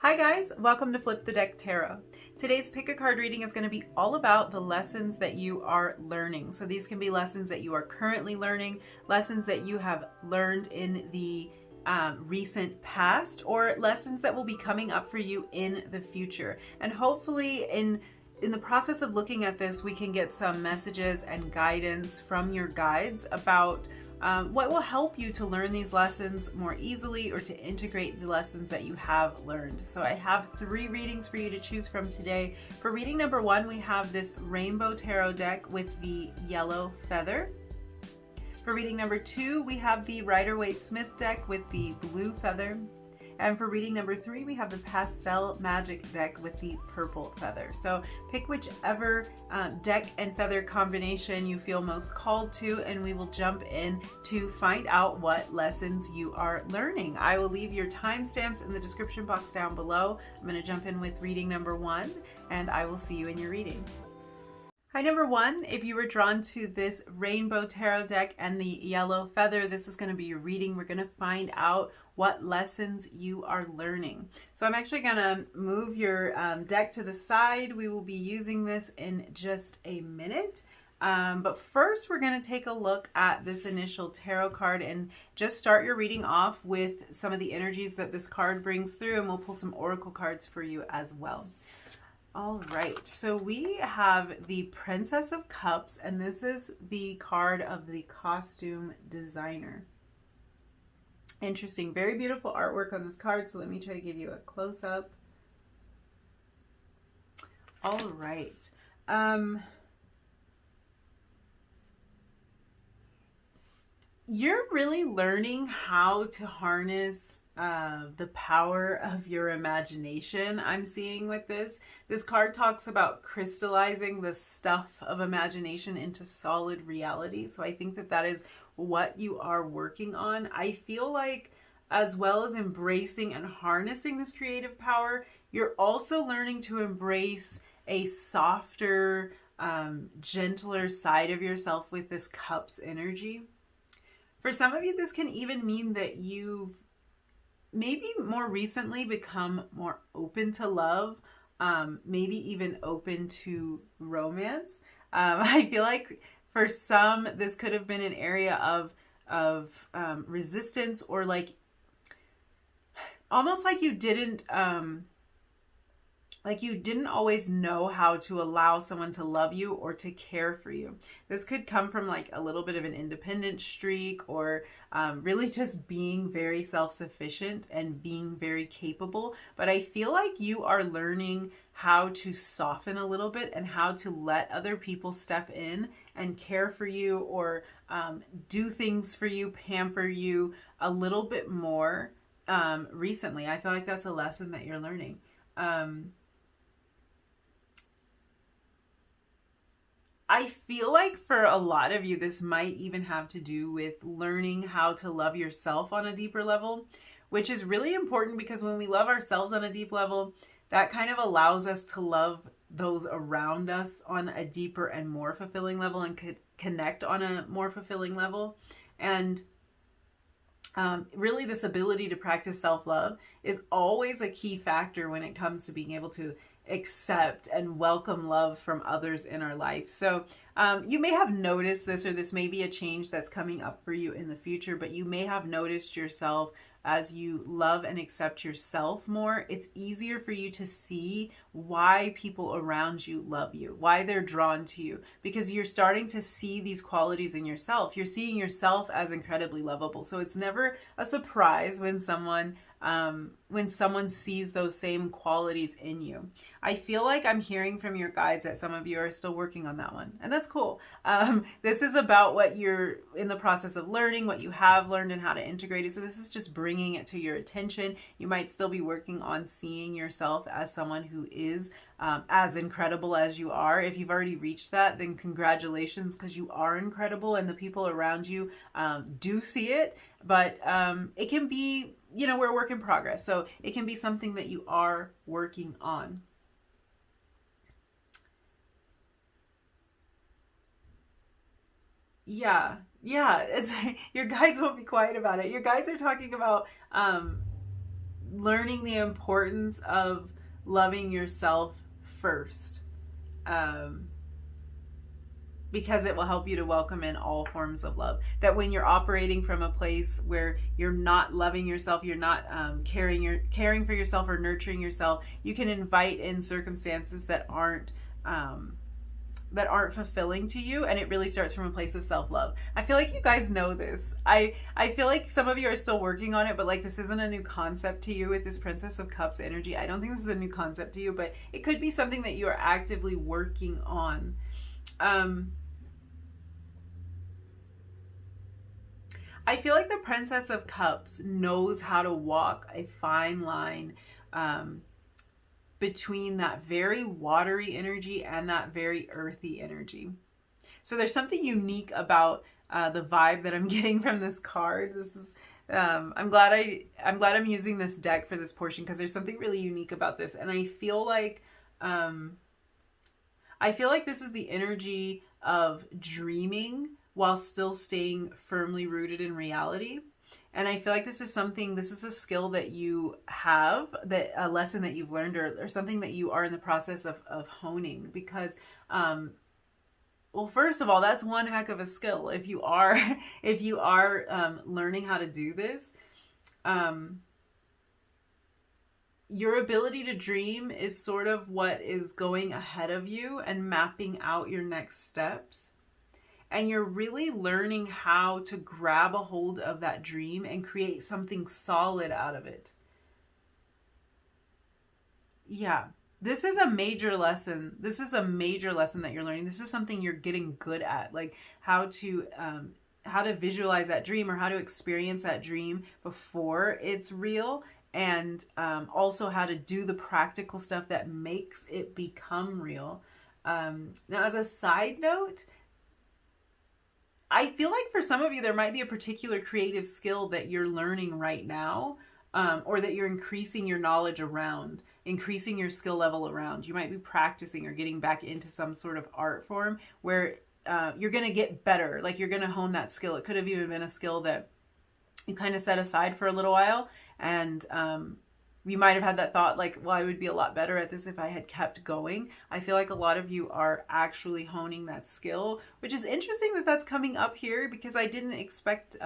Hi guys, welcome to Flip the Deck Tarot. Today's pick a card reading is going to be all about the lessons that you are learning. So these can be lessons that you are currently learning, lessons that you have learned in the recent past, or lessons that will be coming up for you in the future. And hopefully in the process of looking at this, we can get some messages and guidance from your guides about what will help you to learn these lessons more easily or to integrate the lessons that you have learned. So I have 3 readings for you to choose from today. For reading number 1, we have this Rainbow Tarot deck with the yellow feather. For reading number 2, we have the Rider-Waite-Smith deck with the blue feather. And for reading number 3, we have the Pastel Magic deck with the purple feather. So pick whichever deck and feather combination you feel most called to, and we will jump in to find out what lessons you are learning. I will leave your timestamps in the description box down below. I'm going to jump in with reading number 1, and I will see you in your reading. Hi, number 1, if you were drawn to this Rainbow Tarot deck and the yellow feather, this is going to be your reading. We're going to find out what lessons you are learning. So I'm actually going to move your deck to the side. We will be using this in just a minute. But first, we're going to take a look at this initial tarot card and just start your reading off with some of the energies that this card brings through, and we'll pull some oracle cards for you as well. All right, so we have the Princess of Cups, and this is the card of the costume designer. Interesting, very beautiful artwork on this card, so let me try to give you a close-up. All right. You're really learning how to harness the power of your imagination. I'm seeing with this card talks about crystallizing the stuff of imagination into solid reality. So I think that is what you are working on. I feel like as well as embracing and harnessing this creative power, you're also learning to embrace a softer, gentler side of yourself with this Cups energy. For some of you, this can even mean that you've maybe more recently become more open to love, maybe even open to romance. I feel like for some, this could have been an area of resistance, or like almost like you didn't always know how to allow someone to love you or to care for you. This could come from like a little bit of an independent streak, or really just being very self-sufficient and being very capable. But I feel like you are learning how to soften a little bit and how to let other people step in and care for you, or do things for you, pamper you a little bit more recently. I feel like that's a lesson that you're learning. I feel like for a lot of you, this might even have to do with learning how to love yourself on a deeper level, which is really important, because when we love ourselves on a deep level, that kind of allows us to love those around us on a deeper and more fulfilling level, and could connect on a more fulfilling level. And really, this ability to practice self-love is always a key factor when it comes to being able to accept and welcome love from others in our life. So you may have noticed this, or this may be a change that's coming up for you in the future, but you may have noticed yourself as you love and accept yourself more, it's easier for you to see why people around you love you, why they're drawn to you, because you're starting to see these qualities in yourself. You're seeing yourself as incredibly lovable. So it's never a surprise when someone sees those same qualities in you. I feel like I'm hearing from your guides that some of you are still working on that one, and that's cool. This is about what you're in the process of learning, what you have learned, and how to integrate it. So this is just bringing it to your attention. You might still be working on seeing yourself as someone who is as incredible as you are. If you've already reached that, then congratulations, because you are incredible, and the people around you do see it. But it can be, we're a work in progress. So it can be something that you are working on. Yeah, It's, your guides won't be quiet about it. Your guides are talking about learning the importance of loving yourself first. Because it will help you to welcome in all forms of love. That when you're operating from a place where you're not loving yourself, you're not caring for yourself or nurturing yourself, you can invite in circumstances that aren't fulfilling to you, and it really starts from a place of self-love. I feel like you guys know this. I feel like some of you are still working on it, but like this isn't a new concept to you with this Princess of Cups energy. I don't think this is a new concept to you, but it could be something that you are actively working on. I feel like the Princess of Cups knows how to walk a fine line between that very watery energy and that very earthy energy. So there's something unique about the vibe that I'm getting from this card. This is I'm glad I'm using this deck for this portion, because there's something really unique about this, and I feel like this is the energy of dreaming while still staying firmly rooted in reality. And I feel like this is a skill that you have, that a lesson that you've learned, or something that you are in the process of honing. Because, well, first of all, that's one heck of a skill. If you are learning how to do this, your ability to dream is sort of what is going ahead of you and mapping out your next steps. And you're really learning how to grab a hold of that dream and create something solid out of it. Yeah, this is a major lesson. This is a major lesson that you're learning. This is something you're getting good at, like how to visualize that dream, or how to experience that dream before it's real, and also how to do the practical stuff that makes it become real. Now, as a side note, I feel like for some of you, there might be a particular creative skill that you're learning right now, or that you're increasing your knowledge around, increasing your skill level around. You might be practicing or getting back into some sort of art form where you're going to get better. Like, you're going to hone that skill. It could have even been a skill that you kind of set aside for a little while, and you might have had that thought like, well, I would be a lot better at this if I had kept going. I feel like a lot of you are actually honing that skill, which is interesting that that's coming up here, because I didn't expect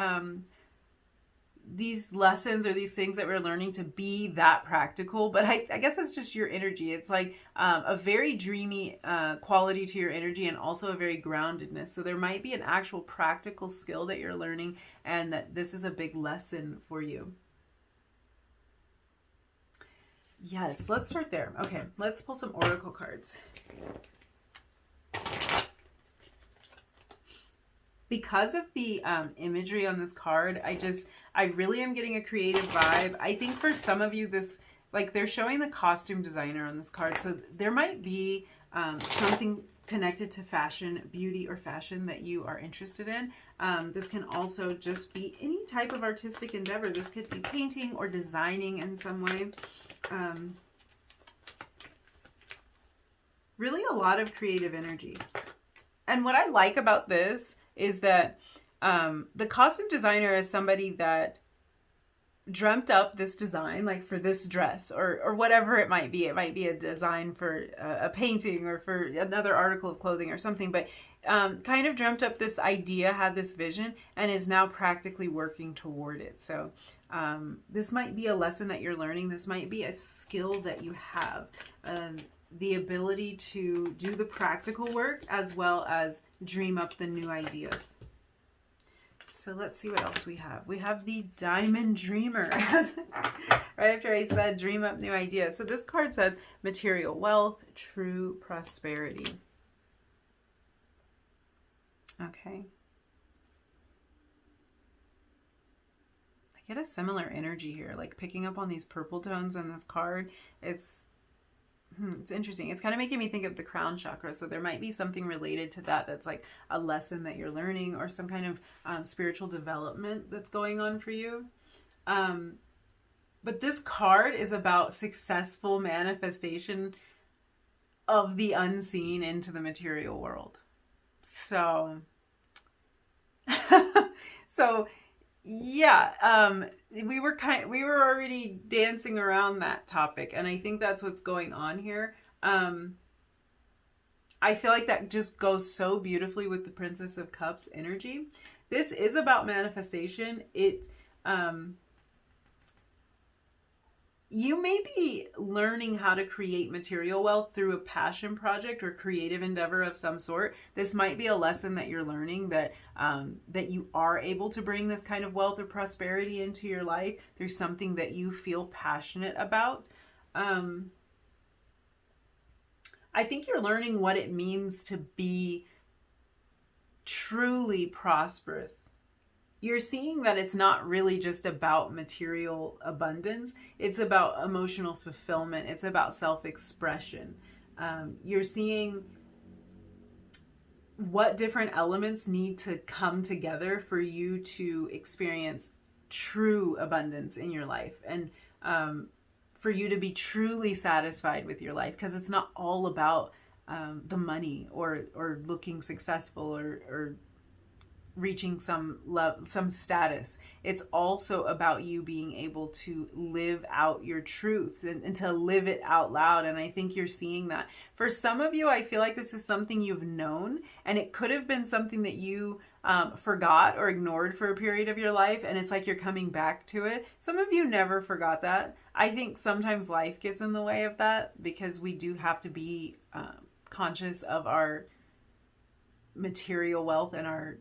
these lessons or these things that we're learning to be that practical. But I guess that's just your energy. It's like a very dreamy quality to your energy, and also a very groundedness. So there might be an actual practical skill that you're learning, and that this is a big lesson for you. Yes, let's start there. Okay, let's pull some oracle cards. Because of the imagery on this card, I really am getting a creative vibe. I think for some of you, this, like, they're showing the costume designer on this card. So there might be something connected to fashion, beauty, or fashion that you are interested in. This can also just be any type of artistic endeavor. This could be painting or designing in some way. Really a lot of creative energy. And what I like about this is that the costume designer is somebody that dreamt up this design, like for this dress, or whatever it might be. It might be a design for a painting, or for another article of clothing or something, but kind of dreamt up this idea, had this vision, and is now practically working toward it. So this might be a lesson that you're learning. This might be a skill that you have, the ability to do the practical work as well as dream up the new ideas. So let's see what else we have. We have the Diamond Dreamer. Right after I said dream up new ideas. So this card says material wealth, true prosperity. Okay. I get a similar energy here, like picking up on these purple tones in this card. It's interesting. It's kind of making me think of the crown chakra. So there might be something related to that, that's like a lesson that you're learning, or some kind of spiritual development that's going on for you. But this card is about successful manifestation of the unseen into the material world. So, so Yeah, we were already dancing around that topic, and I think that's what's going on here. Um, I feel like that just goes so beautifully with the Princess of Cups energy. This is about manifestation. Um, you may be learning how to create material wealth through a passion project or creative endeavor of some sort. This might be a lesson that you're learning, that you are able to bring this kind of wealth or prosperity into your life through something that you feel passionate about. Um, I think you're learning what it means to be truly prosperous. You're seeing that it's not really just about material abundance, it's about emotional fulfillment, it's about self expression. You're seeing what different elements need to come together for you to experience true abundance in your life, and for you to be truly satisfied with your life, because it's not all about the money or looking successful or reaching some love, some status. It's also about you being able to live out your truth, and to live it out loud. And I think you're seeing that. For some of you, I feel like this is something you've known, and it could have been something that you forgot or ignored for a period of your life, and it's like you're coming back to it. Some of you never forgot that. I think sometimes life gets in the way of that, because we do have to be conscious of our material wealth and our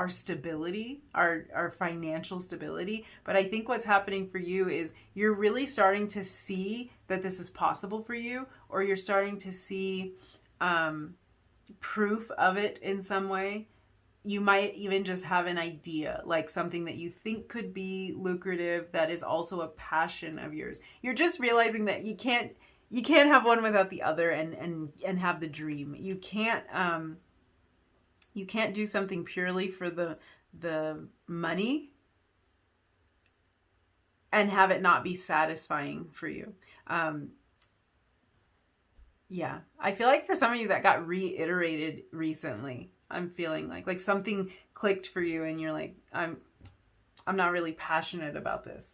stability, our financial stability. But I think what's happening for you is you're really starting to see that this is possible for you, or you're starting to see proof of it in some way. You might even just have an idea, like something that you think could be lucrative, that is also a passion of yours. You're just realizing that you can't have one without the other, and have the dream. You can't do something purely for the money and have it not be satisfying for you. Yeah, I feel like for some of you that got reiterated recently. I'm feeling like something clicked for you, and you're like, I'm not really passionate about this.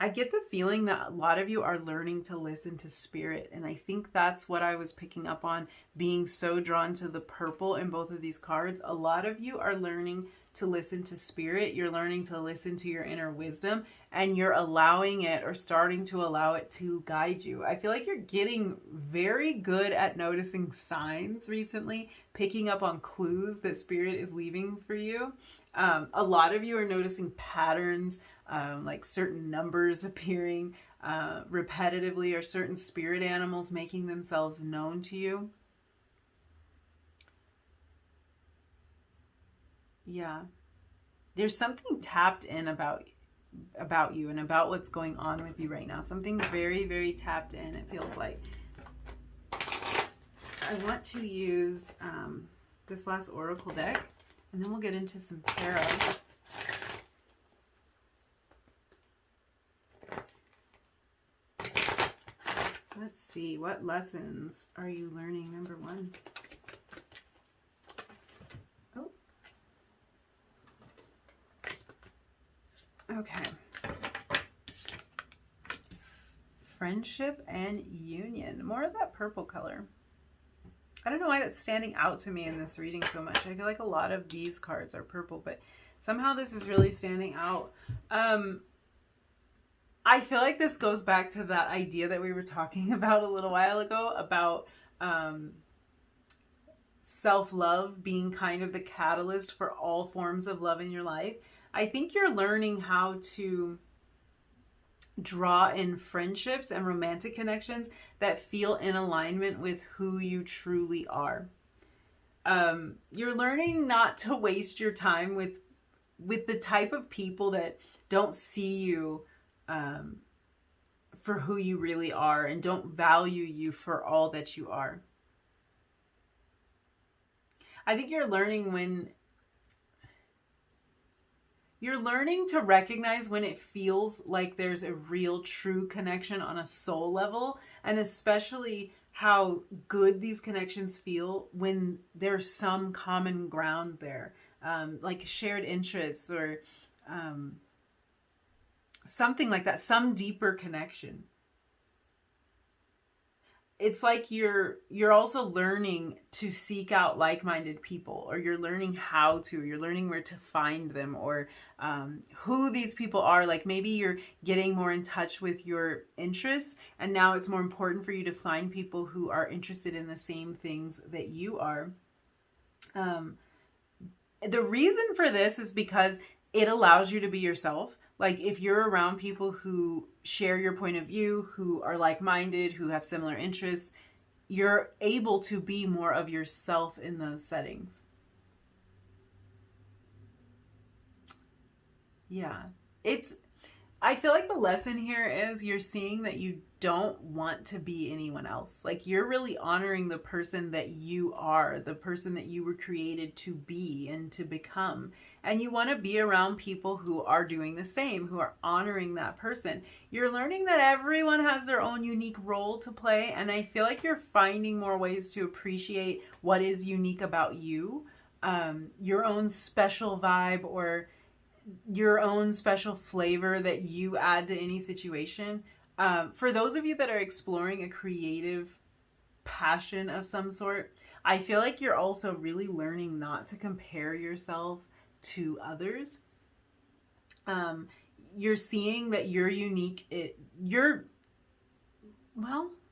I get the feeling that a lot of you are learning to listen to spirit. And I think that's what I was picking up on, being so drawn to the purple in both of these cards. A lot of you are learning to listen to spirit. You're learning to listen to your inner wisdom, and you're allowing it, or starting to allow it, to guide you. I feel like you're getting very good at noticing signs recently, picking up on clues that spirit is leaving for you. A lot of you are noticing patterns, like certain numbers appearing repetitively, or certain spirit animals making themselves known to you. Yeah. There's something tapped in about you and about what's going on with you right now. Something very, very tapped in, it feels like. I want to use this last oracle deck, and then we'll get into some tarot. Let's see, what lessons are you learning? Number one. Oh. Okay. Friendship and union. More of that purple color. I don't know why that's standing out to me in this reading so much. I feel like a lot of these cards are purple, but somehow this is really standing out. I feel like this goes back to that idea that we were talking about a little while ago, about self-love being kind of the catalyst for all forms of love in your life. I think you're learning how to draw in friendships and romantic connections that feel in alignment with who you truly are. You're learning not to waste your time with the type of people that don't see you for who you really are, and don't value you for all that you are. I think you're learning to recognize when it feels like there's a real true connection on a soul level, and especially how good these connections feel when there's some common ground there, like shared interests or something like that, some deeper connection. It's like you're also learning to seek out like-minded people, or you're learning you're learning where to find them, or who these people are. Like maybe you're getting more in touch with your interests, and now it's more important for you to find people who are interested in the same things that you are. The reason for this is because it allows you to be yourself. Like if you're around people who share your point of view, who are like-minded, who have similar interests, you're able to be more of yourself in those settings. Yeah. I feel like the lesson here is you're seeing that you don't want to be anyone else. Like you're really honoring the person that you are, the person that you were created to be and to become. And you want to be around people who are doing the same, who are honoring that person. You're learning that everyone has their own unique role to play. And I feel like you're finding more ways to appreciate what is unique about you, your own special vibe, or your own special flavor that you add to any situation. For those of you that are exploring a creative passion of some sort, I feel like you're also really learning not to compare yourself to others. You're seeing that you're unique.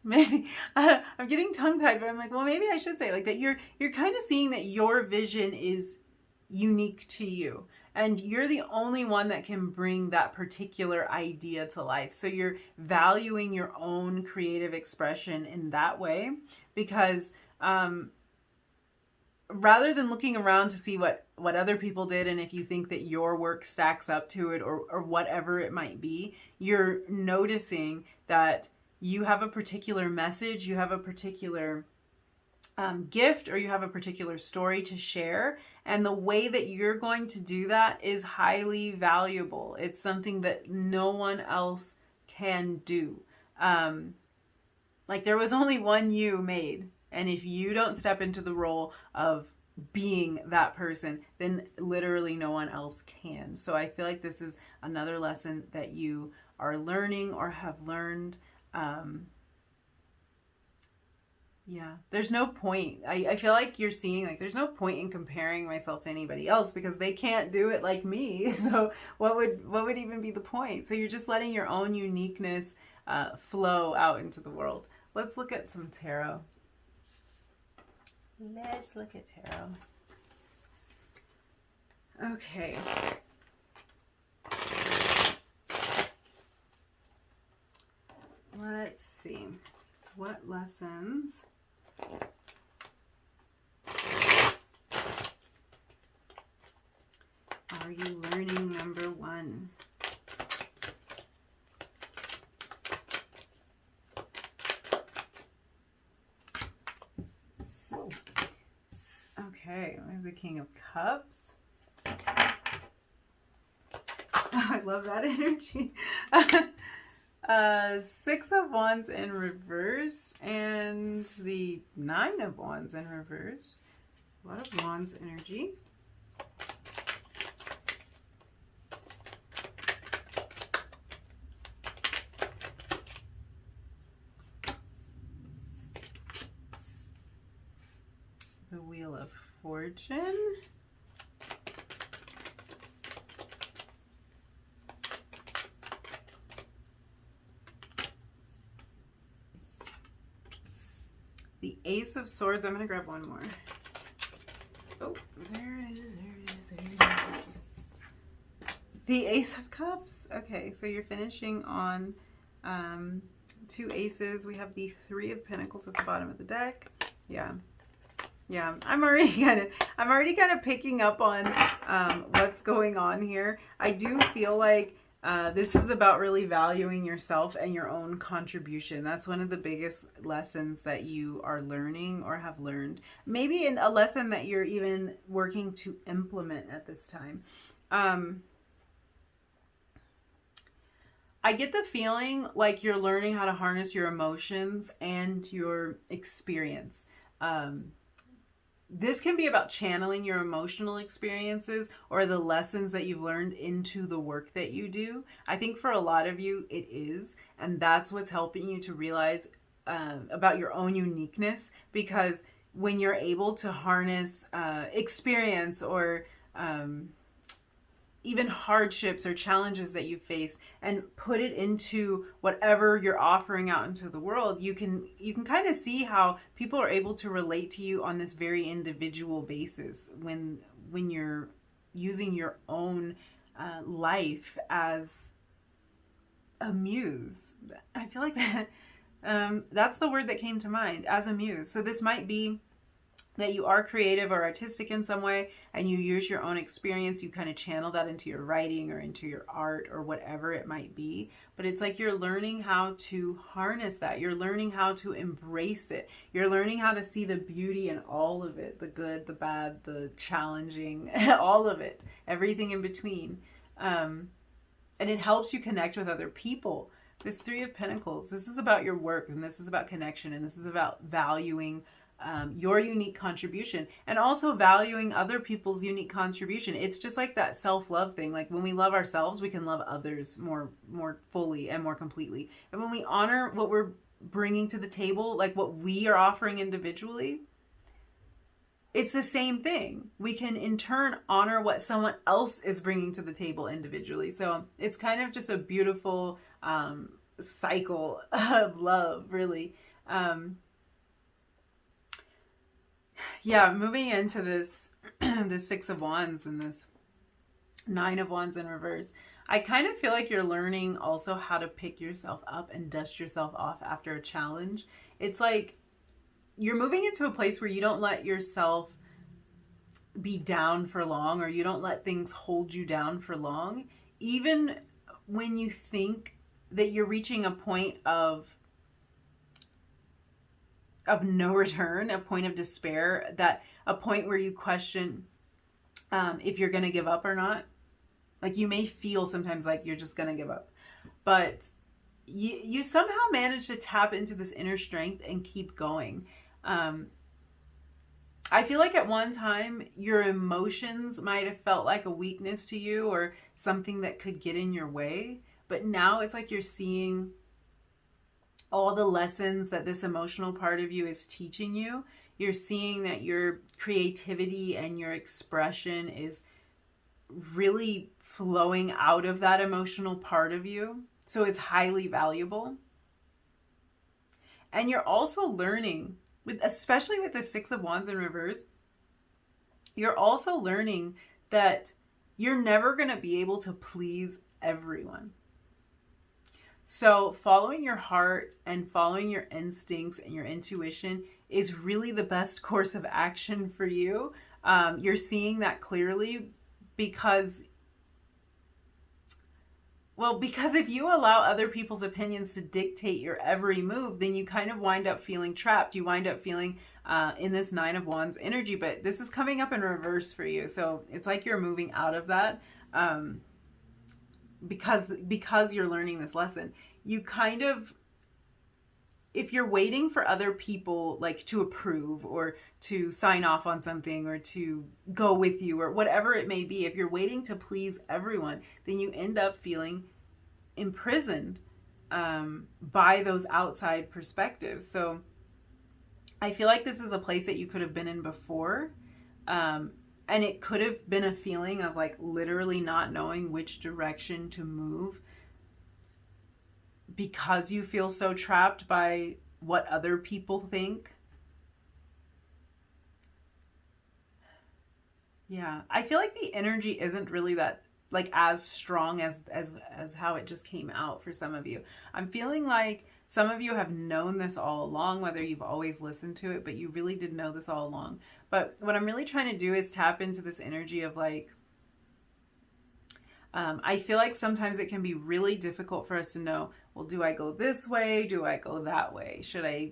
Maybe I'm getting tongue-tied, but I'm like, well, maybe I should say like that you're kind of seeing that your vision is unique to you, and you're the only one that can bring that particular idea to life. So you're valuing your own creative expression in that way, because rather than looking around to see what other people did and if you think that your work stacks up to it, or whatever it might be, you're noticing that you have a particular message, you have a particular gift, or you have a particular story to share, and the way that you're going to do that is highly valuable. It's something that no one else can do. Like there was only one you made, and if you don't step into the role of being that person, then literally no one else can. So I feel like this is another lesson that you are learning or have learned. Yeah, there's no point. I feel like you're seeing like there's no point in comparing myself to anybody else because they can't do it like me. So what would even be the point? So you're just letting your own uniqueness flow out into the world. Let's look at some tarot. Let's look at tarot. Okay. Let's see. What lessons are you learning? Number one. Okay, we have the King of Cups. I love that energy. Six of Wands in reverse and the Nine of Wands in reverse. A lot of Wands energy. The Wheel of Fortune. The Ace of Swords. I'm going to grab one more. Oh, there it is, there it is, there it is. The Ace of Cups. Okay, so you're finishing on two aces. We have the Three of Pentacles at the bottom of the deck. Yeah. Yeah, I'm already kind of picking up on what's going on here. I do feel like this is about really valuing yourself and your own contribution. That's one of the biggest lessons that you are learning or have learned. Maybe a lesson that you're even working to implement at this time. I get the feeling like you're learning how to harness your emotions and your experience. This can be about channeling your emotional experiences or the lessons that you've learned into the work that you do. I think for a lot of you, it is. And that's what's helping you to realize about your own uniqueness, because when you're able to harness experience or even hardships or challenges that you face and put it into whatever you're offering out into the world, you can kind of see how people are able to relate to you on this very individual basis when you're using your own life as a muse. I feel like that's the word that came to mind, as a muse. So this might be that you are creative or artistic in some way and you use your own experience, you kind of channel that into your writing or into your art or whatever it might be. But it's like you're learning how to harness that. You're learning how to embrace it. You're learning how to see the beauty in all of it, the good, the bad, the challenging, all of it, everything in between. And it helps you connect with other people. This Three of Pentacles, this is about your work, and this is about connection, and this is about valuing your unique contribution and also valuing other people's unique contribution. It's just like that self-love thing. Like when we love ourselves, we can love others more fully and more completely. And when we honor what we're bringing to the table, like what we are offering individually, it's the same thing. We can in turn honor what someone else is bringing to the table individually. So it's kind of just a beautiful cycle of love, really. Yeah, moving into this this Six of Wands and this Nine of Wands in reverse, I kind of feel like you're learning also how to pick yourself up and dust yourself off after a challenge. It's like you're moving into a place where you don't let yourself be down for long, or you don't let things hold you down for long. Even when you think that you're reaching a point of no return, a point of despair, that a point where you question if you're going to give up or not. Like you may feel sometimes like you're just going to give up, but you somehow manage to tap into this inner strength and keep going. I feel like at one time your emotions might have felt like a weakness to you or something that could get in your way, but now it's like you're seeing all the lessons that this emotional part of you is teaching you. You're seeing that your creativity and your expression is really flowing out of that emotional part of you. So it's highly valuable. And you're also learning, especially with the Six of Wands in reverse, you're also learning that you're never going to be able to please everyone. So following your heart and following your instincts and your intuition is really the best course of action for you. You're seeing that clearly because if you allow other people's opinions to dictate your every move, then you kind of wind up feeling trapped. You wind up feeling in this Nine of Wands energy, but this is coming up in reverse for you. So it's like you're moving out of that. Because you're learning this lesson, you kind of, if you're waiting for other people like to approve or to sign off on something or to go with you or whatever it may be, if you're waiting to please everyone, then you end up feeling imprisoned by those outside perspectives. So I feel like this is a place that you could have been in before. And it could have been a feeling of like literally not knowing which direction to move because you feel so trapped by what other people think. Yeah, I feel like the energy isn't really that like as strong as how it just came out for some of you. I'm feeling like some of you have known this all along, whether you've always listened to it, but you really did know this all along. But what I'm really trying to do is tap into this energy of like, I feel like sometimes it can be really difficult for us to know, well, do I go this way? Do I go that way? Should I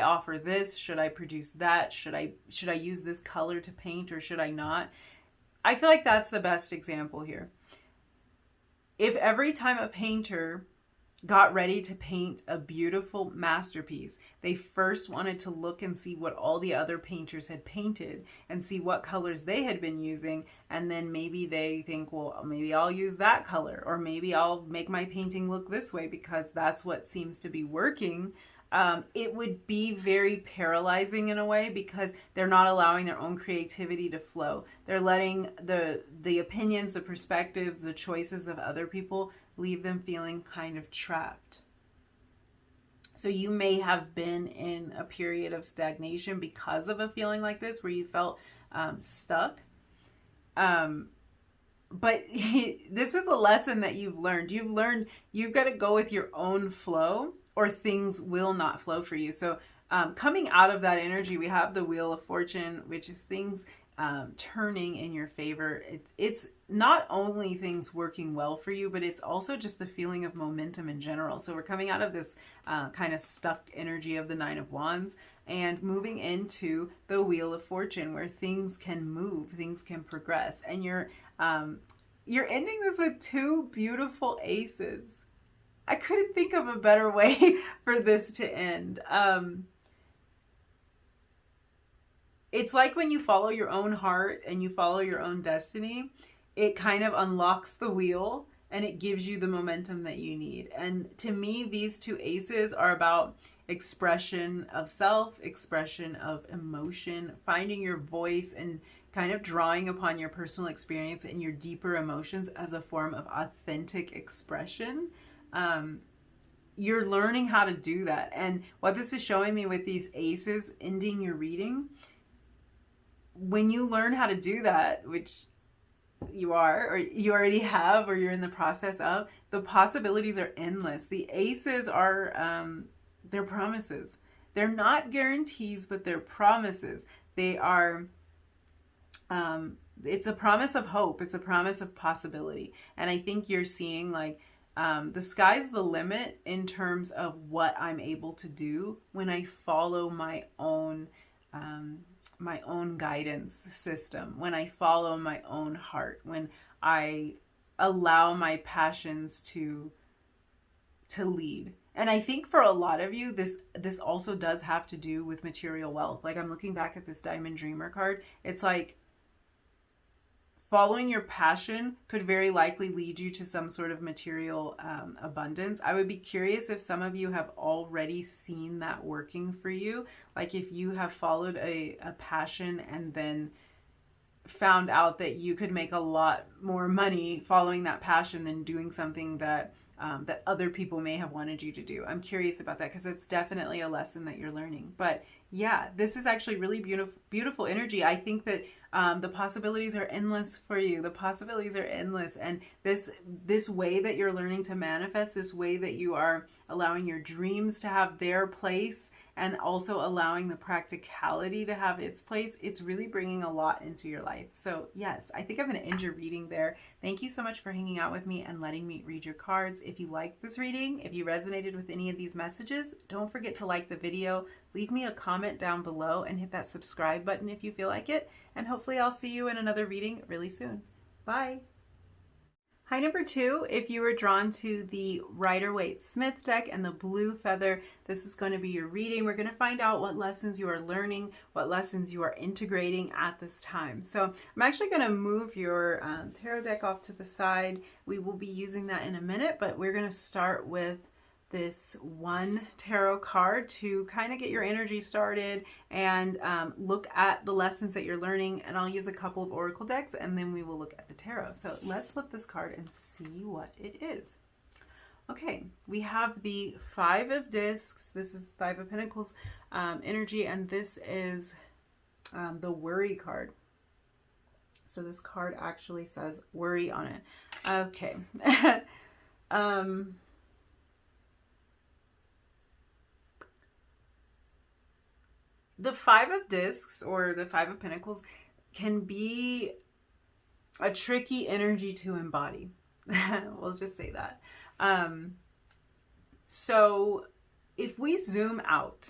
offer this? Should I produce that? Should I use this color to paint or should I not? I feel like that's the best example here. If every time a painter got ready to paint a beautiful masterpiece, they first wanted to look and see what all the other painters had painted and see what colors they had been using, and then maybe they think, well, maybe I'll use that color, or maybe I'll make my painting look this way because that's what seems to be working. It would be very paralyzing in a way, because they're not allowing their own creativity to flow. They're letting the opinions, the perspectives, the choices of other people leave them feeling kind of trapped. So you may have been in a period of stagnation because of a feeling like this, where you felt stuck. But this is a lesson that you've learned. You've got to go with your own flow, or things will not flow for you. So coming out of that energy, we have the Wheel of Fortune, which is things turning in your favor. It's not only things working well for you, but it's also just the feeling of momentum in general. So we're coming out of this kind of stuck energy of the Nine of Wands and moving into the Wheel of Fortune, where things can move, things can progress. And you're ending this with two beautiful aces. I couldn't think of a better way for this to end. It's like when you follow your own heart and you follow your own destiny, it kind of unlocks the wheel and it gives you the momentum that you need. And to me, these two aces are about expression of self, expression of emotion, finding your voice, and kind of drawing upon your personal experience and your deeper emotions as a form of authentic expression. You're learning how to do that. And what this is showing me with these aces ending your reading, when you learn how to do that, which you are, or you already have, or you're in the process of, the possibilities are endless. The aces are, they're promises. They're not guarantees, but they're promises. They are, it's a promise of hope. It's a promise of possibility. And I think you're seeing like, the sky's the limit in terms of what I'm able to do when I follow my own guidance system, when I follow my own heart, when I allow my passions to lead. And I think for a lot of you, this also does have to do with material wealth. Like, I'm looking back at this Diamond Dreamer card. It's like, following your passion could very likely lead you to some sort of material abundance. I would be curious if some of you have already seen that working for you. Like, if you have followed a passion and then found out that you could make a lot more money following that passion than doing something that that other people may have wanted you to do. I'm curious about that, because it's definitely a lesson that you're learning. But yeah, this is actually really beautiful energy. I think that the possibilities are endless for you. The possibilities are endless. And this way that you're learning to manifest, this way that you are allowing your dreams to have their place and also allowing the practicality to have its place, it's really bringing a lot into your life. So yes, I think I'm going to end your reading there. Thank you so much for hanging out with me and letting me read your cards. If you liked this reading, if you resonated with any of these messages, don't forget to like the video, leave me a comment down below, and hit that subscribe button if you feel like it. And hopefully I'll see you in another reading really soon. Bye. Hi, number 2, if you were drawn to the Rider-Waite-Smith deck and the blue feather, this is going to be your reading. We're going to find out what lessons you are learning, what lessons you are integrating at this time. So I'm actually going to move your tarot deck off to the side. We will be using that in a minute, but we're going to start with this one tarot card to kind of get your energy started and look at the lessons that you're learning. And I'll use a couple of oracle decks and then we will look at the tarot. So let's flip this card and see what it is. Okay, we have the Five of Discs. This is Five of Pentacles energy, and this is the Worry card. So this card actually says worry on it. Okay. The Five of Discs, or the Five of Pentacles, can be a tricky energy to embody. We'll just say that. So if we zoom out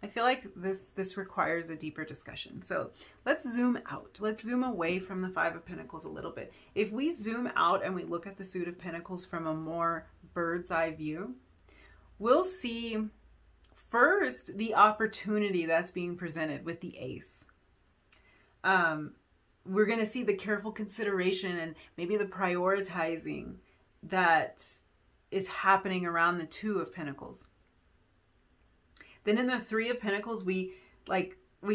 I feel like this requires a deeper discussion. So let's zoom out. Let's zoom away from the Five of Pentacles a little bit. If we zoom out and we look at the Suit of Pentacles from a more bird's eye view, we'll see first the opportunity that's being presented with the Ace. We're going to see the careful consideration and maybe the prioritizing that is happening around the Two of Pentacles. Then in the Three of Pentacles, we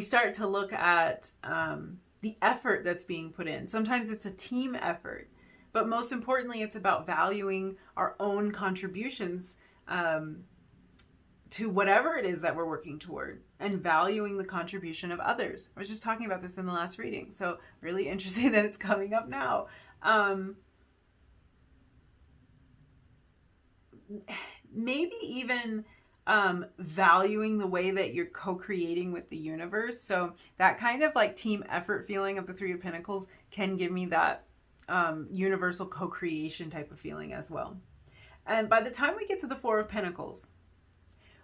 start to look at the effort that's being put in. Sometimes it's a team effort, but most importantly, it's about valuing our own contributions to whatever it is that we're working toward, and valuing the contribution of others. I was just talking about this in the last reading, so really interesting that it's coming up now. Maybe even valuing the way that you're co-creating with the universe. So that kind of like team effort feeling of the Three of Pentacles can give me that universal co-creation type of feeling as well. And by the time we get to the Four of Pentacles,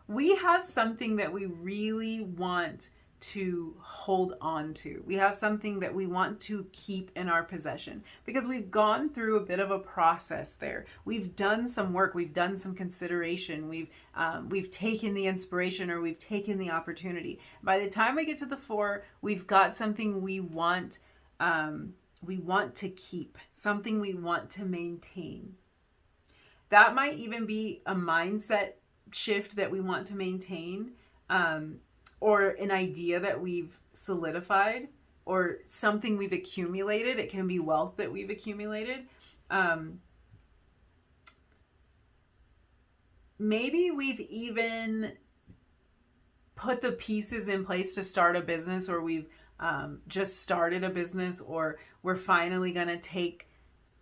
we have something that we really want to hold on to. We have something that we want to keep in our possession because we've gone through a bit of a process there. We've done some work, we've done some consideration, we've taken the inspiration, or we've taken the opportunity. By the time we get to the Four, we've got something we want to keep, something we want to maintain. That might even be a mindset shift that we want to maintain, or an idea that we've solidified, or something we've accumulated. It can be wealth that we've accumulated. Maybe we've even put the pieces in place to start a business, or we've just started a business, or we're finally going to take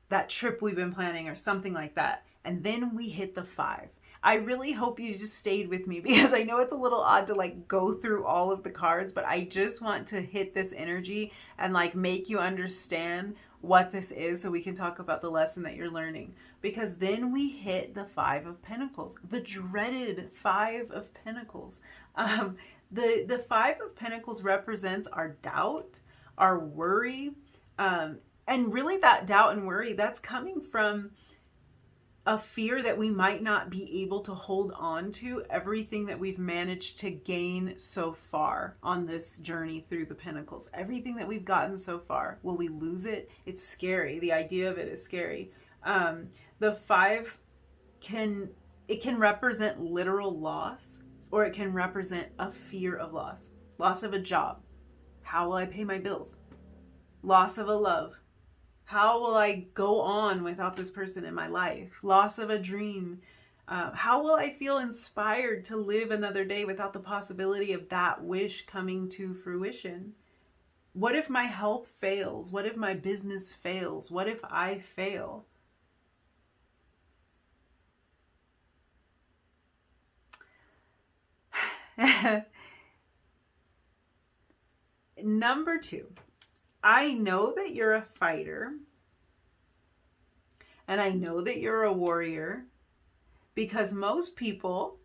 that trip we've been planning, or something like that. And then we hit the Five. I really hope you just stayed with me, because I know it's a little odd to like go through all of the cards, but I just want to hit this energy and like make you understand what this is, so we can talk about the lesson that you're learning. Because then we hit the Five of Pentacles, the dreaded Five of Pentacles. The Five of Pentacles represents our doubt, our worry, and really that doubt and worry, that's coming from a fear that we might not be able to hold on to everything that we've managed to gain so far on this journey through the Pentacles. Everything that we've gotten so far. Will we lose it? It's scary. The idea of it is scary. The Five can represent literal loss, or it can represent a fear of loss. Loss of a job. How will I pay my bills? Loss of a love. How will I go on without this person in my life? Loss of a dream. How will I feel inspired to live another day without the possibility of that wish coming to fruition? What if my health fails? What if my business fails? What if I fail? Number 2. I know that you're a fighter, and I know that you're a warrior, because most people,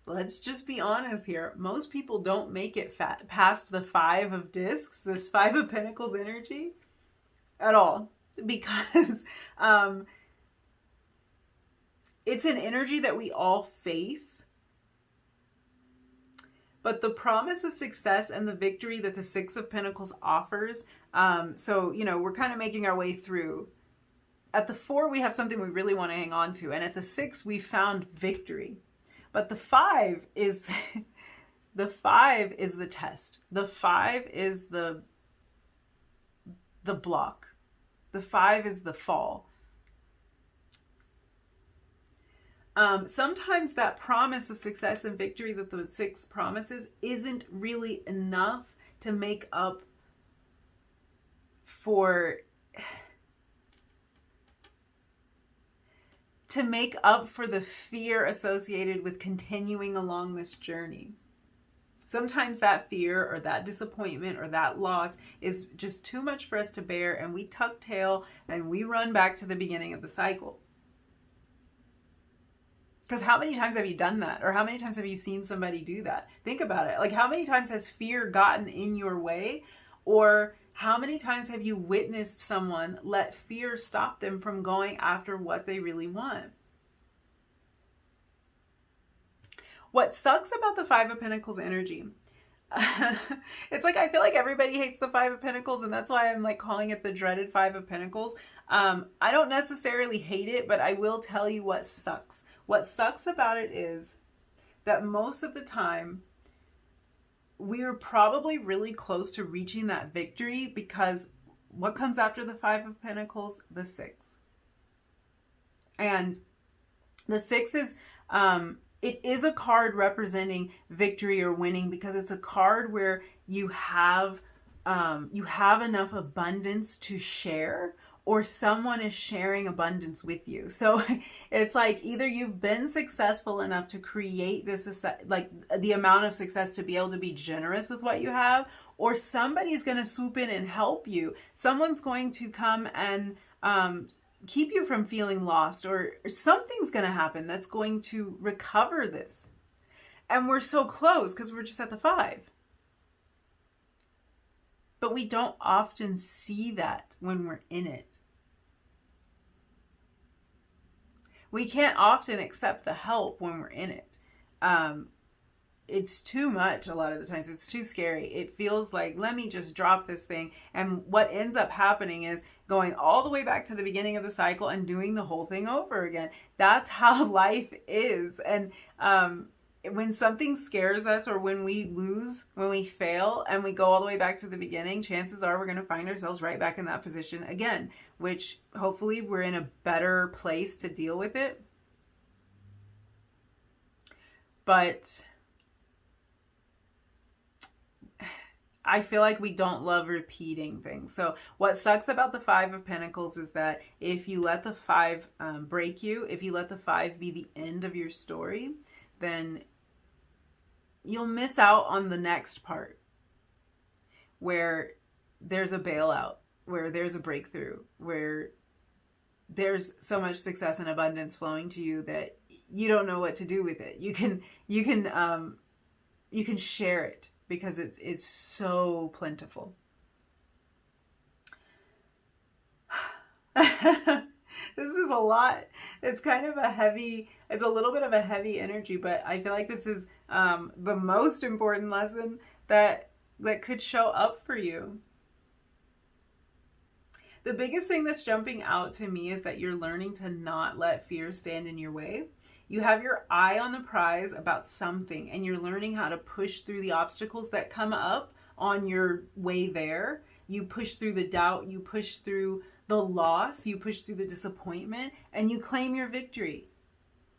let's just be honest here, most people don't make it past the Five of Discs, this Five of Pentacles energy at all, because it's an energy that we all face. But the promise of success and the victory that the Six of Pentacles offers, so, you know, we're kind of making our way through. At the Four, we have something we really want to hang on to. And at the Six, we found victory. But the Five is, the Five is the test. The Five is the block. The Five is the fall. Sometimes that promise of success and victory that the Six promises isn't really enough to make up for the fear associated with continuing along this journey. Sometimes that fear or that disappointment or that loss is just too much for us to bear, and we tuck tail and we run back to the beginning of the cycle. Because how many times have you done that? Or how many times have you seen somebody do that? Think about it. Like, how many times has fear gotten in your way? Or how many times have you witnessed someone let fear stop them from going after what they really want? What sucks about the Five of Pentacles energy, it's like I feel like everybody hates the Five of Pentacles, and that's why I'm like calling it the dreaded Five of Pentacles. I don't necessarily hate it, but I will tell you what sucks. What sucks about it is that most of the time we are probably really close to reaching that victory, because what comes after the Five of Pentacles? The Six. And the Six is, it is a card representing victory or winning, because it's a card where you have enough abundance to share, or someone is sharing abundance with you. So it's like either you've been successful enough to create this, like the amount of success to be able to be generous with what you have, or somebody's going to swoop in and help you. Someone's going to come and keep you from feeling lost, or something's going to happen that's going to recover this. And we're so close because we're just at the Five. But we don't often see that when we're in it. We can't often accept the help when we're in it. It's too much a lot of the times. It's too scary. It feels like, let me just drop this thing. And what ends up happening is going all the way back to the beginning of the cycle and doing the whole thing over again. That's how life is. And when something scares us, or when we lose, when we fail, and we go all the way back to the beginning, chances are we're going to find ourselves right back in that position again, which hopefully we're in a better place to deal with it. But I feel like we don't love repeating things. So what sucks about the Five of Pentacles is that if you let the Five break you, if you let the Five be the end of your story, then you'll miss out on the next part, where there's a bailout, where there's a breakthrough, where there's so much success and abundance flowing to you that you don't know what to do with it. You can share it because it's so plentiful. This is a lot. It's kind of it's a little bit of a heavy energy, but I feel like this is the most important lesson that could show up for you. The biggest thing that's jumping out to me is that you're learning to not let fear stand in your way. You have your eye on the prize about something, and you're learning how to push through the obstacles that come up on your way there. You push through the doubt, you push through the loss, you push through the disappointment, and you claim your victory.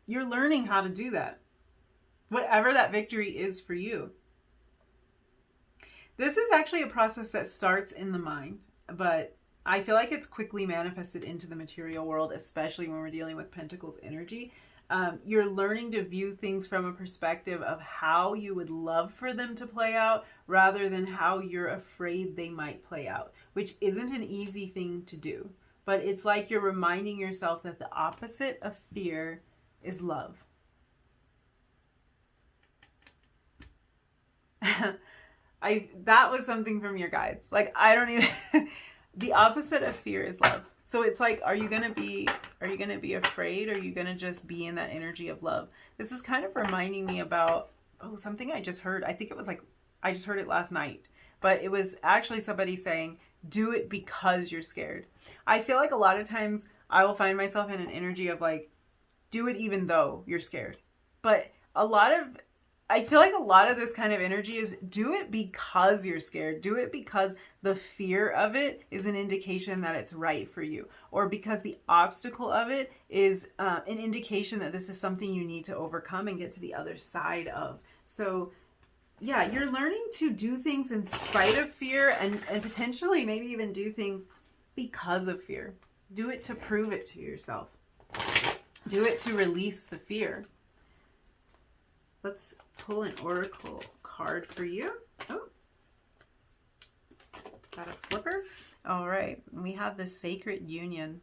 You're learning how to do that, whatever that victory is for you. This is actually a process that starts in the mind, but I feel like it's quickly manifested into the material world, especially when we're dealing with Pentacles energy. You're learning to view things from a perspective of how you would love for them to play out, rather than how you're afraid they might play out, which isn't an easy thing to do. But it's like you're reminding yourself that the opposite of fear is love. That was something from your guides. Like, I don't even the opposite of fear is love. So it's like, are you going to be afraid? Or are you going to just be in that energy of love? This is kind of reminding me about, something I just heard. I think it was like, I just heard it last night, but it was actually somebody saying, do it because you're scared. I feel like a lot of times I will find myself in an energy of like, do it even though you're scared. But I feel like a lot of this kind of energy is do it because you're scared. Do it because the fear of it is an indication that it's right for you, or because the obstacle of it is an indication that this is something you need to overcome and get to the other side of. So yeah, you're learning to do things in spite of fear, and potentially maybe even do things because of fear. Do it to prove it to yourself. Do it to release the fear. Let's pull an oracle card for you. Oh, got a flipper. All right, we have the Sacred Union.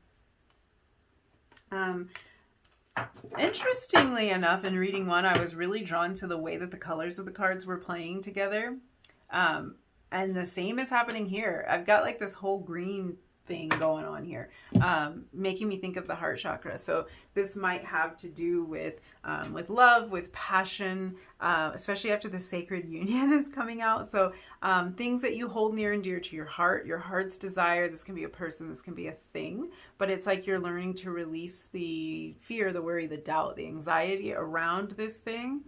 Interestingly enough, in reading one, I was really drawn to the way that the colors of the cards were playing together. And the same is happening here. I've got like this whole green thing going on here, making me think of the heart chakra. So this might have to do with love, with passion, especially after the sacred union is coming out. So things that you hold near and dear to your heart's desire. This can be a person, this can be a thing, but it's like you're learning to release the fear, the worry, the doubt, the anxiety around this thing.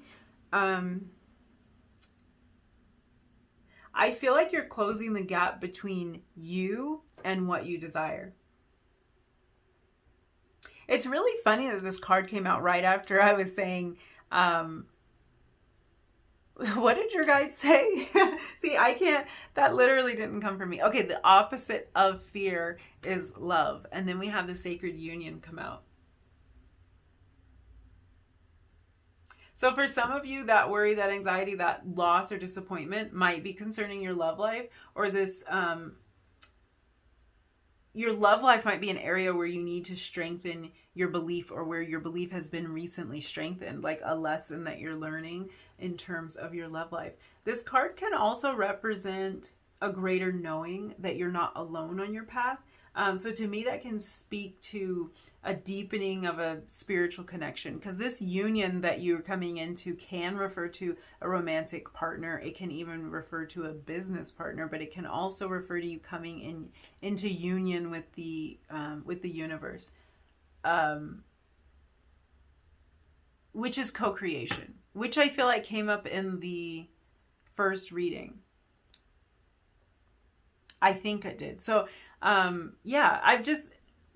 I feel like you're closing the gap between you and what you desire. It's really funny that this card came out right after I was saying, what did your guide say? See, I can't, that literally didn't come from me. Okay, the opposite of fear is love. And then we have the sacred union come out. So for some of you, that worry, that anxiety, that loss or disappointment might be concerning your love life, or this, your love life might be an area where you need to strengthen your belief, or where your belief has been recently strengthened, like a lesson that you're learning in terms of your love life. This card can also represent a greater knowing that you're not alone on your path. So to me, that can speak to a deepening of a spiritual connection, because this union that you're coming into can refer to a romantic partner. It can even refer to a business partner, but it can also refer to you coming into union with the universe, which is co-creation, which I feel like came up in the first reading. I think it did. So yeah, I've just,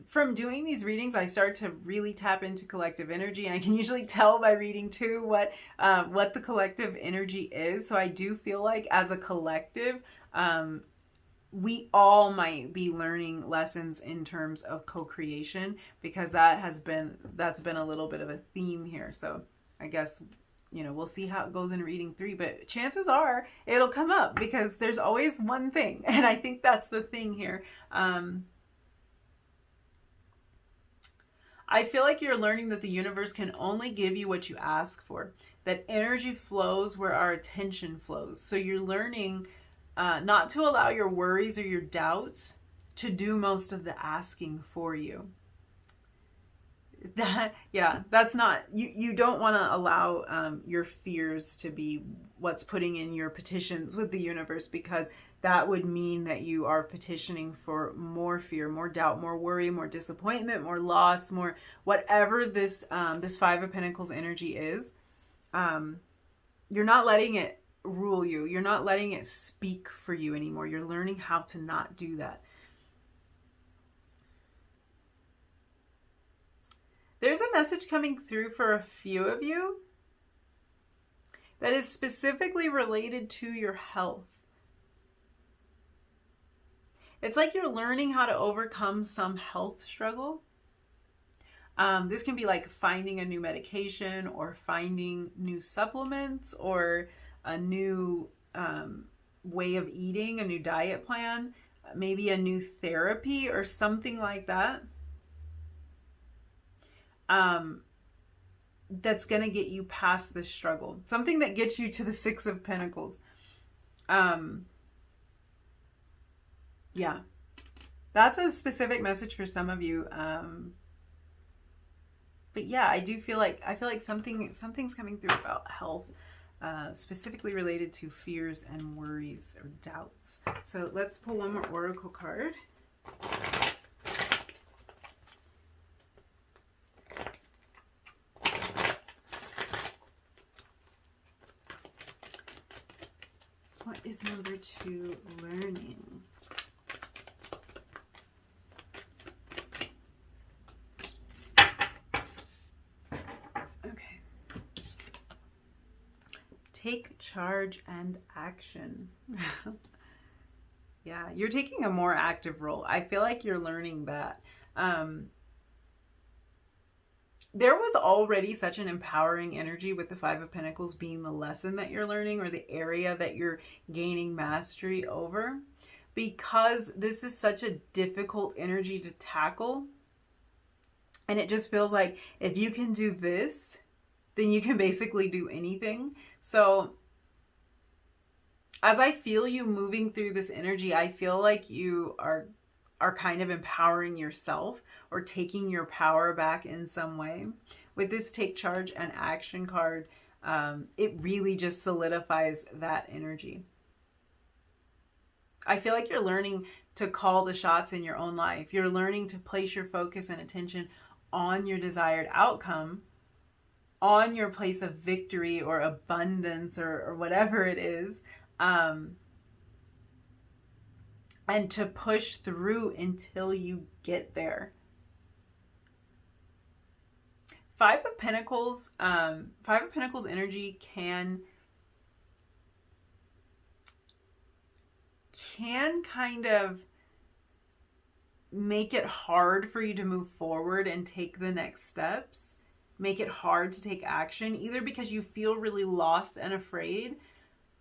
from doing these readings, I start to really tap into collective energy. And I can usually tell by reading too what the collective energy is. So I do feel like as a collective, we all might be learning lessons in terms of co-creation, because that's been a little bit of a theme here. So I guess, you know, we'll see how it goes in reading 3, but chances are it'll come up, because there's always one thing. And I think that's the thing here. I feel like you're learning that the universe can only give you what you ask for, that energy flows where our attention flows. So you're learning not to allow your worries or your doubts to do most of the asking for you. That's not, you don't want to allow your fears to be what's putting in your petitions with the universe, because that would mean that you are petitioning for more fear, more doubt, more worry, more disappointment, more loss, more whatever this 5 of Pentacles energy is. You're not letting it rule you. You're not letting it speak for you anymore. You're learning how to not do that. There's a message coming through for a few of you that is specifically related to your health. It's like you're learning how to overcome some health struggle. This can be like finding a new medication, or finding new supplements, or a new way of eating, a new diet plan, maybe a new therapy or something like that. That's going to get you past this struggle. Something that gets you to the 6 of Pentacles. Yeah, that's a specific message for some of you. But yeah, I feel like something's coming through about health, specifically related to fears and worries or doubts. So let's pull one more oracle card. What is number 2 learning? Okay. Take charge and action. Yeah, you're taking a more active role. I feel like you're learning that. There was already such an empowering energy with the 5 of Pentacles being the lesson that you're learning, or the area that you're gaining mastery over, because this is such a difficult energy to tackle. And it just feels like if you can do this, then you can basically do anything. So as I feel you moving through this energy, I feel like you are kind of empowering yourself or taking your power back in some way. With this take charge and action card, it really just solidifies that energy. I feel like you're learning to call the shots in your own life. You're learning to place your focus and attention on your desired outcome, on your place of victory or abundance or whatever it is, and to push through until you get there. Five of Pentacles energy can kind of make it hard for you to move forward and take the next steps, make it hard to take action, either because you feel really lost and afraid,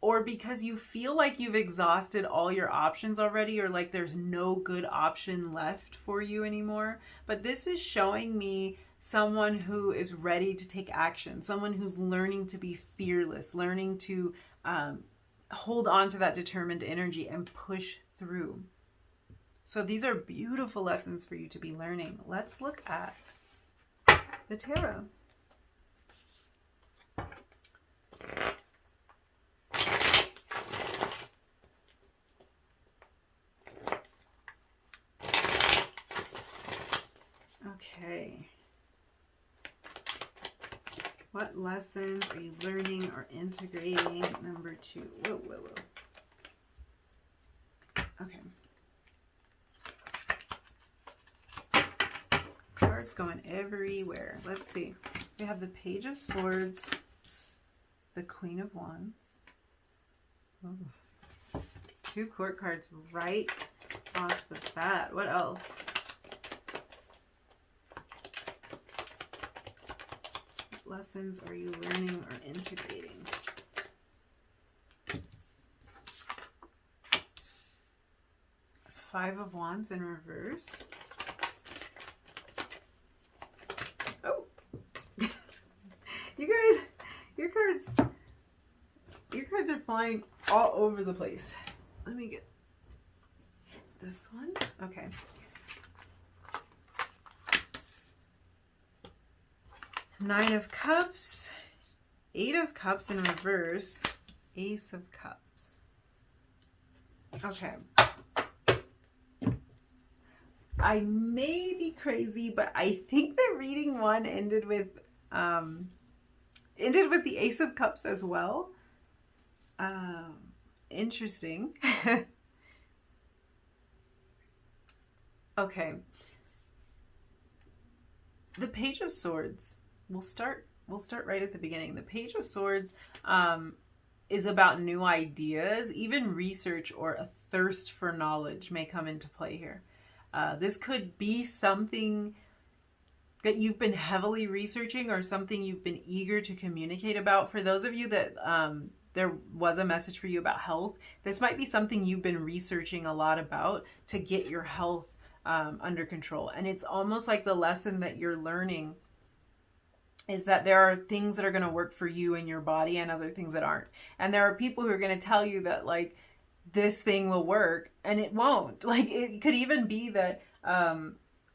or because you feel like you've exhausted all your options already, or like there's no good option left for you anymore. But this is showing me someone who is ready to take action, someone who's learning to be fearless, learning to hold on to that determined energy and push through. So these are beautiful lessons for you to be learning. Let's look at the tarot. Okay. What lessons are you learning or integrating? Number 2. Whoa. Okay. Cards going everywhere. Let's see. We have the Page of Swords, the Queen of Wands. Ooh. 2 court cards right off the bat. What else? What lessons are you learning or integrating? Five of Wands in reverse. Oh, you guys, your cards are flying all over the place. Let me get this one. Okay. Nine of Cups, Eight of Cups in reverse, Ace of Cups. Okay. I may be crazy, but I think that reading 1 ended with the Ace of Cups as well. Interesting. Okay. The Page of Swords. We'll start right at the beginning. The Page of Swords is about new ideas. Even research or a thirst for knowledge may come into play here. This could be something that you've been heavily researching or something you've been eager to communicate about. For those of you that there was a message for you about health, this might be something you've been researching a lot about to get your health under control. And it's almost like the lesson that you're learning is that there are things that are going to work for you and your body and other things that aren't. And there are people who are going to tell you that, like, this thing will work and it won't. Like, it could even be that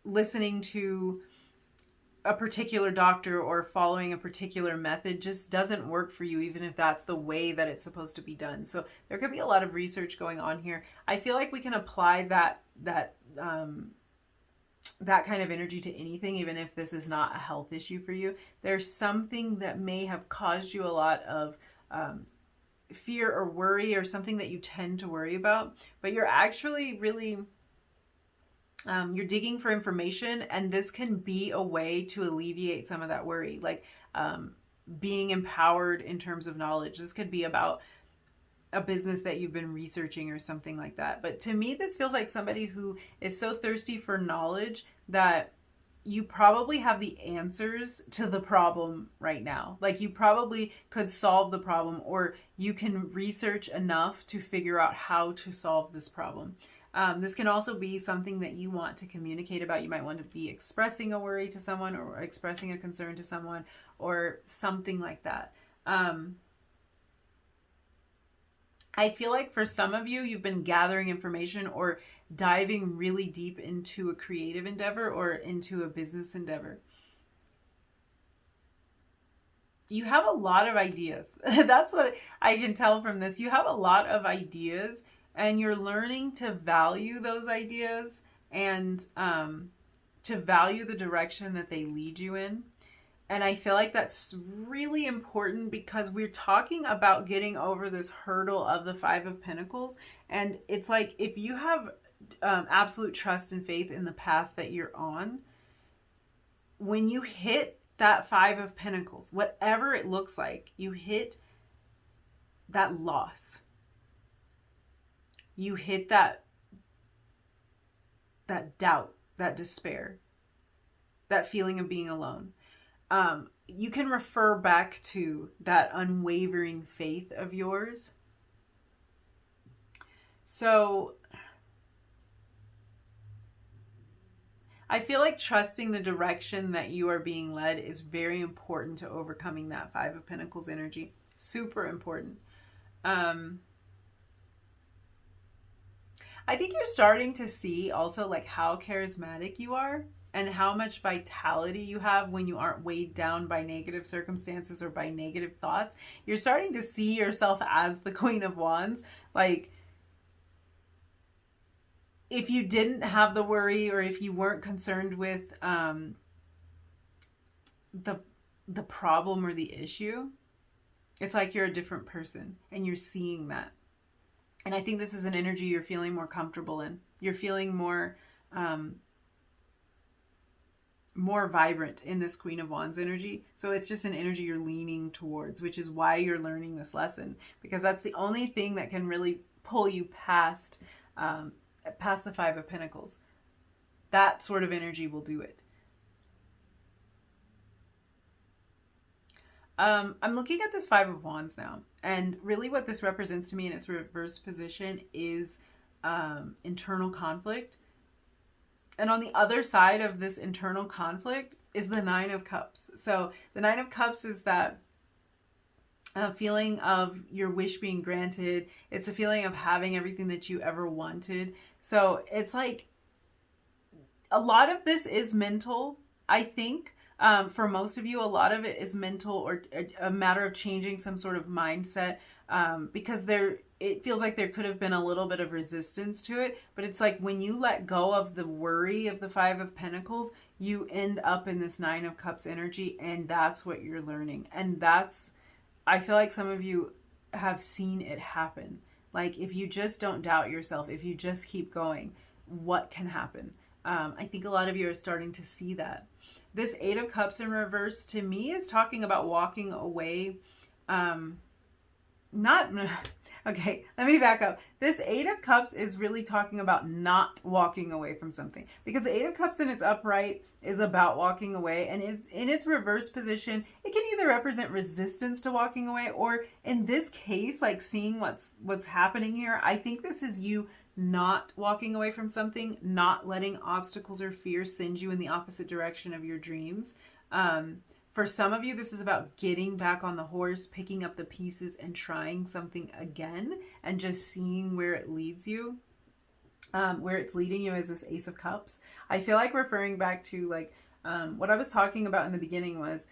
listening to a particular doctor or following a particular method just doesn't work for you, even if that's the way that it's supposed to be done. So there could be a lot of research going on here. I feel like we can apply that kind of energy to anything, even if this is not a health issue for you. There's something that may have caused you a lot of fear or worry, or something that you tend to worry about, but you're actually really you're digging for information, and this can be a way to alleviate some of that worry, like being empowered in terms of knowledge. This could be about a business that you've been researching or something like that. But to me, this feels like somebody who is so thirsty for knowledge that you probably have the answers to the problem right now. Like, you probably could solve the problem, or you can research enough to figure out how to solve this problem. This can also be something that you want to communicate about. You might want to be expressing a worry to someone or expressing a concern to someone or something like that. I feel like for some of you, you've been gathering information or diving really deep into a creative endeavor or into a business endeavor. You have a lot of ideas. That's what I can tell from this. You have a lot of ideas and you're learning to value those ideas and to value the direction that they lead you in. And I feel like that's really important because we're talking about getting over this hurdle of the Five of Pentacles. And it's like, if you have absolute trust and faith in the path that you're on, when you hit that Five of Pentacles, whatever it looks like, you hit that loss. You hit that doubt, that despair, that feeling of being alone. You can refer back to that unwavering faith of yours. So I feel like trusting the direction that you are being led is very important to overcoming that Five of Pentacles energy. Super important. I think you're starting to see also like how charismatic you are and how much vitality you have when you aren't weighed down by negative circumstances or by negative thoughts. You're starting to see yourself as the Queen of Wands. Like, if you didn't have the worry or if you weren't concerned with the problem or the issue, it's like you're a different person and you're seeing that. And I think this is an energy you're feeling more comfortable in. You're feeling more vibrant in this Queen of Wands energy. So it's just an energy you're leaning towards, which is why you're learning this lesson, because that's the only thing that can really pull you past the Five of Pentacles. That sort of energy will do it. I'm looking at this Five of Wands now, and really what this represents to me in its reverse position is internal conflict. And on the other side of this internal conflict is the Nine of Cups. So the Nine of Cups is that feeling of your wish being granted. It's a feeling of having everything that you ever wanted. So it's like a lot of this is mental, I think. For most of you, a lot of it is mental or a matter of changing some sort of mindset, because it feels like there could have been a little bit of resistance to it. But it's like when you let go of the worry of the Five of Pentacles, you end up in this Nine of Cups energy, and that's what you're learning. And I feel like some of you have seen it happen. Like, if you just don't doubt yourself, if you just keep going, what can happen? I think a lot of you are starting to see that. This Eight of Cups in reverse to me is talking about walking away. Okay, let me back up. This Eight of Cups is really talking about not walking away from something, because the Eight of Cups in its upright is about walking away, and in its reverse position, it can either represent resistance to walking away, or in this case, like seeing what's happening here. I think this is you not walking away from something, not letting obstacles or fear send you in the opposite direction of your dreams. For some of you, this is about getting back on the horse, picking up the pieces and trying something again and just seeing where it leads you. Where it's leading you is this Ace of Cups. I feel like referring back to like what I was talking about in the beginning was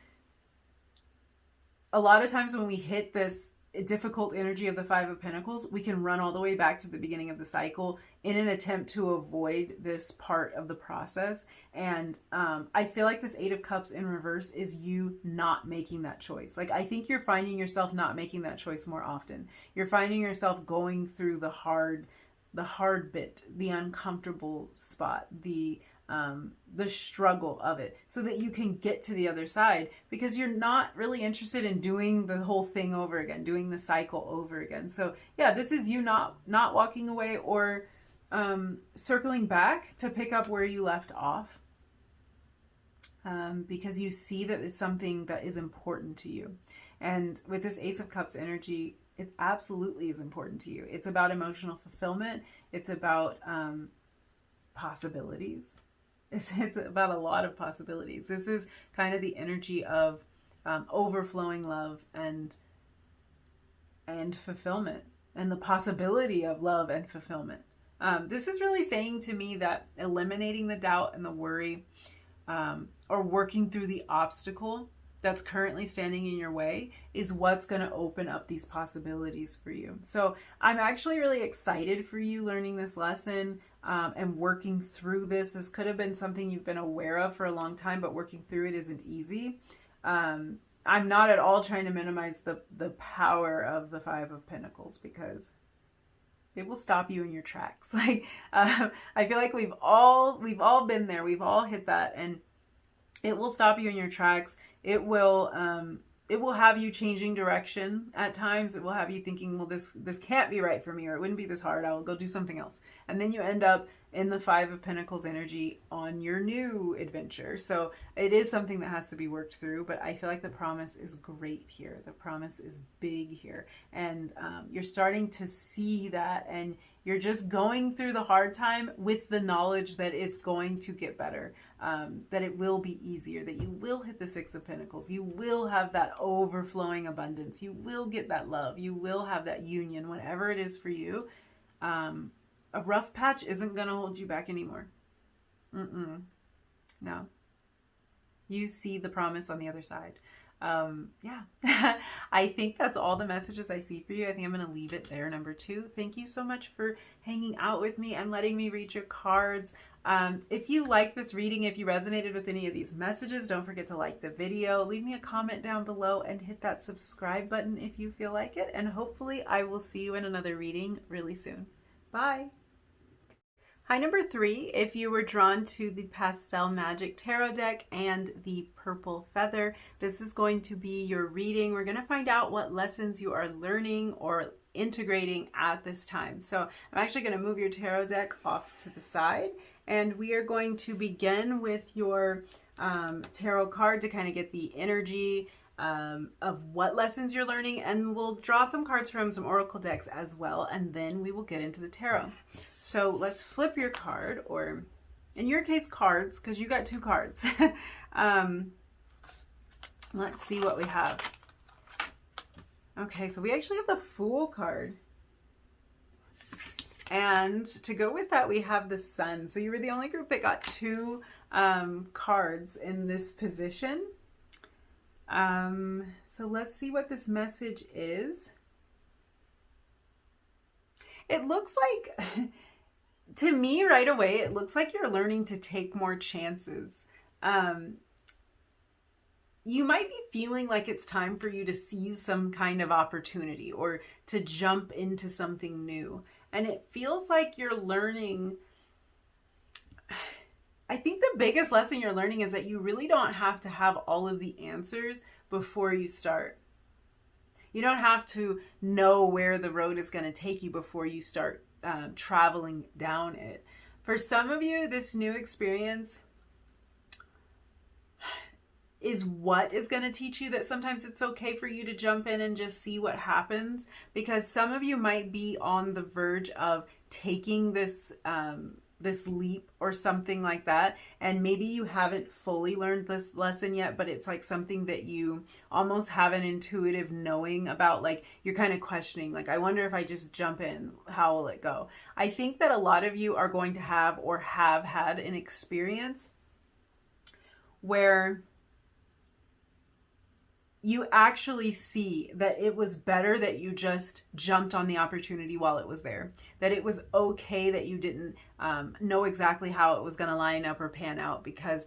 a lot of times when we hit this difficult energy of the Five of Pentacles, we can run all the way back to the beginning of the cycle in an attempt to avoid this part of the process. And I feel like this Eight of Cups in reverse is you not making that choice. Like, I think you're finding yourself not making that choice more often. You're finding yourself going through the hard bit, the uncomfortable spot, the struggle of it, so that you can get to the other side, because you're not really interested in doing the whole thing over again, doing the cycle over again. So yeah, this is you not walking away or circling back to pick up where you left off, because you see that it's something that is important to you. And with this Ace of Cups energy, it absolutely is important to you. It's about emotional fulfillment. It's about possibilities. It's about a lot of possibilities. This is kind of the energy of overflowing love and fulfillment, and the possibility of love and fulfillment. This is really saying to me that eliminating the doubt and the worry, or working through the obstacle that's currently standing in your way, is what's going to open up these possibilities for you. So I'm actually really excited for you learning this lesson and working through this. This could have been something you've been aware of for a long time, but working through it isn't easy. I'm not at all trying to minimize the power of the Five of Pentacles, because it will stop you in your tracks. Like, I feel like we've all been there. We've all hit that, and it will stop you in your tracks. It will have you changing direction at times. It will have you thinking, well, this can't be right for me, or it wouldn't be this hard. I will go do something else. And then you end up in the Five of Pentacles energy on your new adventure. So it is something that has to be worked through, but I feel like the promise is great here. The promise is big here. And you're starting to see that, and you're just going through the hard time with the knowledge that it's going to get better, that it will be easier, that you will hit the Six of Pentacles. You will have that overflowing abundance. You will get that love. You will have that union, whatever it is for you. A rough patch isn't going to hold you back anymore. No. You see the promise on the other side. Yeah. I think that's all the messages I see for you. I think I'm going to leave it there, number 2. Thank you so much for hanging out with me and letting me read your cards. If you like this reading, if you resonated with any of these messages, don't forget to like the video, leave me a comment down below, and hit that subscribe button if you feel like it. And hopefully I will see you in another reading really soon. Bye. Hi, number 3, if you were drawn to the Pastel Magic Tarot deck and the Purple Feather, this is going to be your reading. We're going to find out what lessons you are learning or integrating at this time. So I'm actually going to move your tarot deck off to the side, and we are going to begin with your tarot card to kind of get the energy of what lessons you're learning, and we'll draw some cards from some oracle decks as well, and then we will get into the tarot. So let's flip your card, or in your case cards, because you got 2 cards. Let's see what we have. Okay, so we actually have the Fool card, and to go with that we have the Sun. So you were the only group that got 2 cards in this position. So let's see what this message is. It looks like, to me right away, it looks like you're learning to take more chances. You might be feeling like it's time for you to seize some kind of opportunity or to jump into something new. And it feels like you're learning. I think the biggest lesson you're learning is that you really don't have to have all of the answers before you start. You don't have to know where the road is going to take you before you start traveling down it. For some of you, this new experience is what is going to teach you that sometimes it's okay for you to jump in and just see what happens, because some of you might be on the verge of taking this this leap or something like that, and maybe you haven't fully learned this lesson yet, but it's like something that you almost have an intuitive knowing about. Like, you're kind of questioning, like, I wonder if I just jump in, how will it go? I think that a lot of you are going to have or have had an experience where you actually see that it was better that you just jumped on the opportunity while it was there. That it was okay that you didn't know exactly how it was going to line up or pan out, because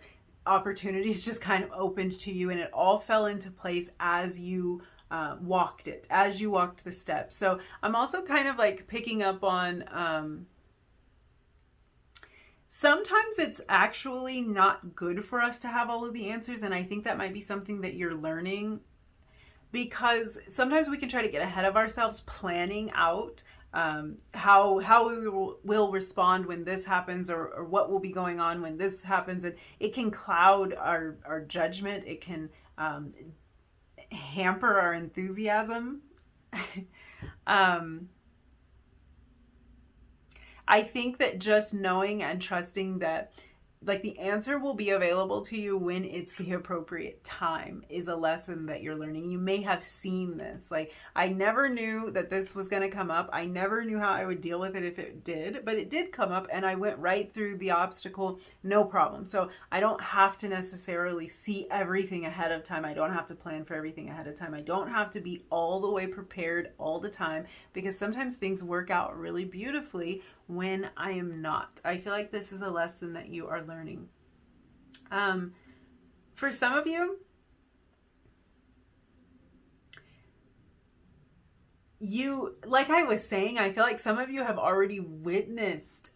opportunities just kind of opened to you, and it all fell into place as you walked it, as you walked the steps. So I'm also kind of like picking up on sometimes it's actually not good for us to have all of the answers, and I think that might be something that you're learning, because sometimes we can try to get ahead of ourselves planning out how we will respond when this happens, or what will be going on when this happens, and it can cloud our judgment. It can hamper our enthusiasm um, I think that just knowing and trusting that like the answer will be available to you when it's the appropriate time is a lesson that you're learning. You may have seen this. Like, I never knew that this was going to come up. I never knew how I would deal with it if it did, but it did come up and I went right through the obstacle, no problem. So I don't have to necessarily see everything ahead of time. I don't have to plan for everything ahead of time. I don't have to be all the way prepared all the time, because sometimes things work out really beautifully when I am not. I feel like this is a lesson that you are learning. For some of you, like I was saying, I feel like some of you have already witnessed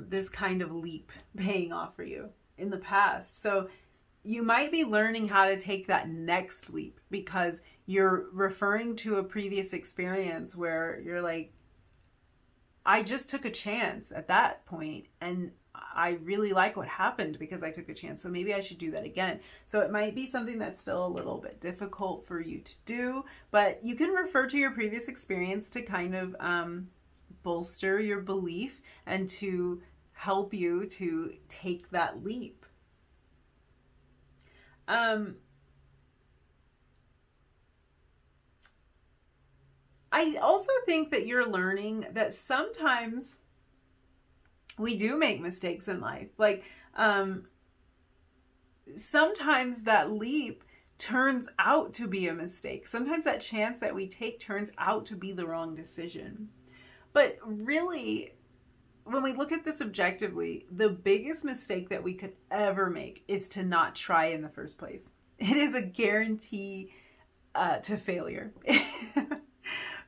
this kind of leap paying off for you in the past. So you might be learning how to take that next leap because you're referring to a previous experience where you're like, I just took a chance at that point and I really like what happened because I took a chance. So maybe I should do that again. So it might be something that's still a little bit difficult for you to do, but you can refer to your previous experience to kind of bolster your belief and to help you to take that leap. I also think that you're learning that sometimes we do make mistakes in life. Like, sometimes that leap turns out to be a mistake. Sometimes that chance that we take turns out to be the wrong decision. But really, when we look at this objectively, the biggest mistake that we could ever make is to not try in the first place. It is a guarantee to failure.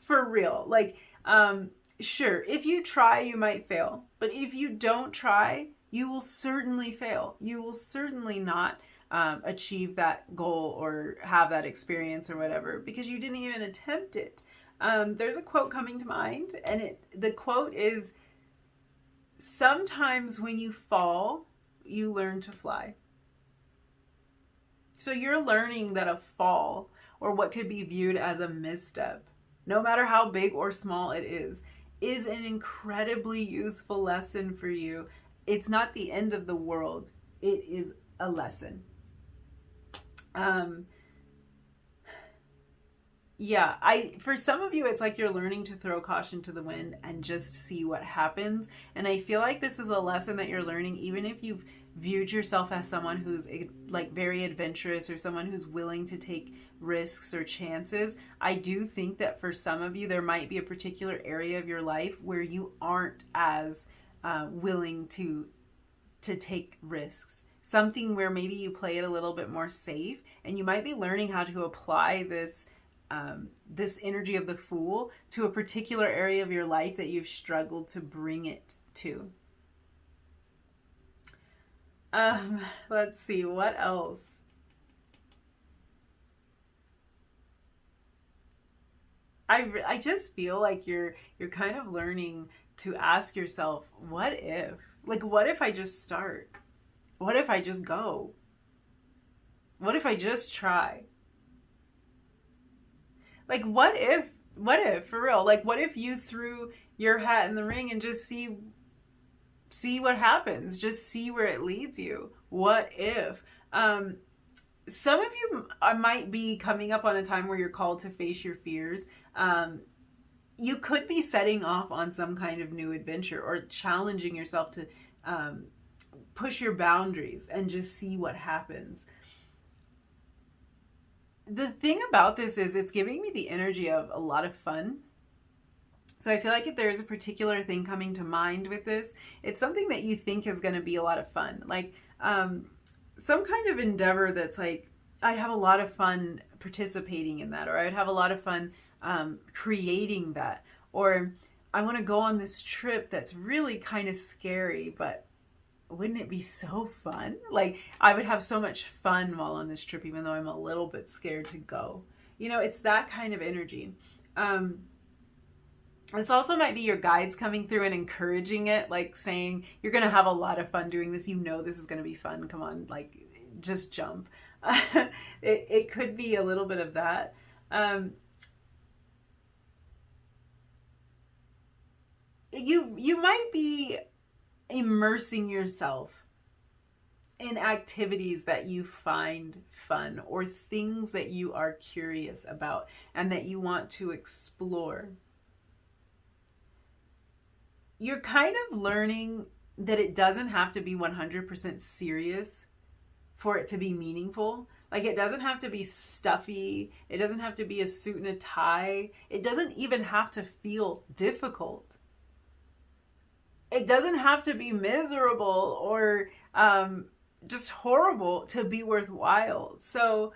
For real. Like, sure, if you try, you might fail. But if you don't try, you will certainly fail. You will certainly not achieve that goal or have that experience or whatever because you didn't even attempt it. There's a quote coming to mind, and the quote is, "Sometimes when you fall, you learn to fly." So you're learning that a fall, or what could be viewed as a misstep, no matter how big or small it is an incredibly useful lesson for you. It's not the end of the world. It is a lesson. For some of you, it's like you're learning to throw caution to the wind and just see what happens. And I feel like this is a lesson that you're learning, even if you've viewed yourself as someone who's like very adventurous or someone who's willing to take risks or chances. I do think that for some of you, there might be a particular area of your life where you aren't as willing to take risks. Something where maybe you play it a little bit more safe, and you might be learning how to apply this energy of the Fool to a particular area of your life that you've struggled to bring it to. Let's see, what else? I just feel like you're kind of learning to ask yourself, what if? Like, what if I just start? What if I just go? What if I just try? Like, what if, for real? Like, what if you threw your hat in the ring and just see what happens? Just see where it leads you. What if? Some of you might be coming up on a time where you're called to face your fears. You could be setting off on some kind of new adventure or challenging yourself to push your boundaries and just see what happens. The thing about this is it's giving me the energy of a lot of fun. So I feel like if there's a particular thing coming to mind with this, it's something that you think is going to be a lot of fun. Like some kind of endeavor that's like, I'd have a lot of fun participating in that, or I'd have a lot of fun creating that, or I want to go on this trip that's really kind of scary, but wouldn't it be so fun? Like, I would have so much fun while on this trip, even though I'm a little bit scared to go. You know, it's that kind of energy. This also might be your guides coming through and encouraging it, like saying, you're going to have a lot of fun doing this. You know this is going to be fun. Come on, like, just jump. It could be a little bit of that. you might be immersing yourself in activities that you find fun or things that you are curious about and that you want to explore. You're kind of learning that it doesn't have to be 100% serious for it to be meaningful. Like, it doesn't have to be stuffy. It doesn't have to be a suit and a tie. It doesn't even have to feel difficult. It doesn't have to be miserable or just horrible to be worthwhile. So,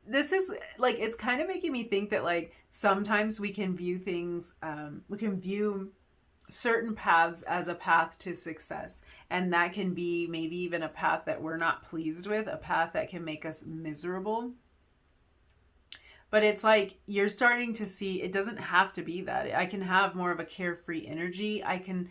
this is like, it's kind of making me think that like sometimes we can view things, we can view certain paths as a path to success. And that can be maybe even a path that we're not pleased with, a path that can make us miserable. But it's like you're starting to see it doesn't have to be that. I can have more of a carefree energy. I can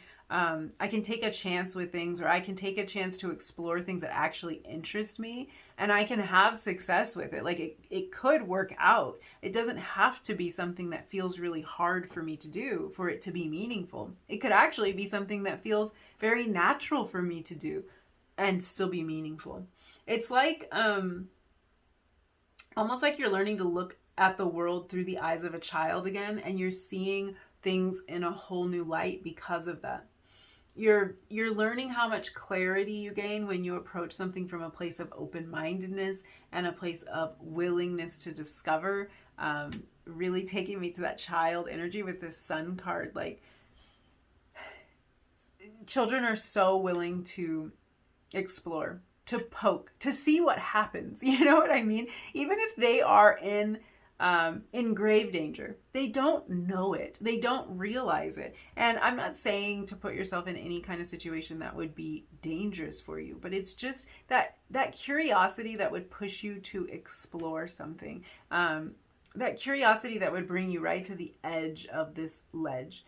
take a chance with things, or I can take a chance to explore things that actually interest me, and I can have success with it. Like it could work out. It doesn't have to be something that feels really hard for me to do for it to be meaningful. It could actually be something that feels very natural for me to do and still be meaningful. It's like almost like you're learning to look at the world through the eyes of a child again, and you're seeing things in a whole new light because of that. You're learning how much clarity you gain when you approach something from a place of open-mindedness and a place of willingness to discover. Really taking me to that child energy with this Sun card. Like, children are so willing to explore, to poke, to see what happens. You know what I mean? Even if they are in grave danger, they don't know it, they don't realize it. And I'm not saying to put yourself in any kind of situation that would be dangerous for you, but it's just that curiosity that would push you to explore something, that curiosity that would bring you right to the edge of this ledge.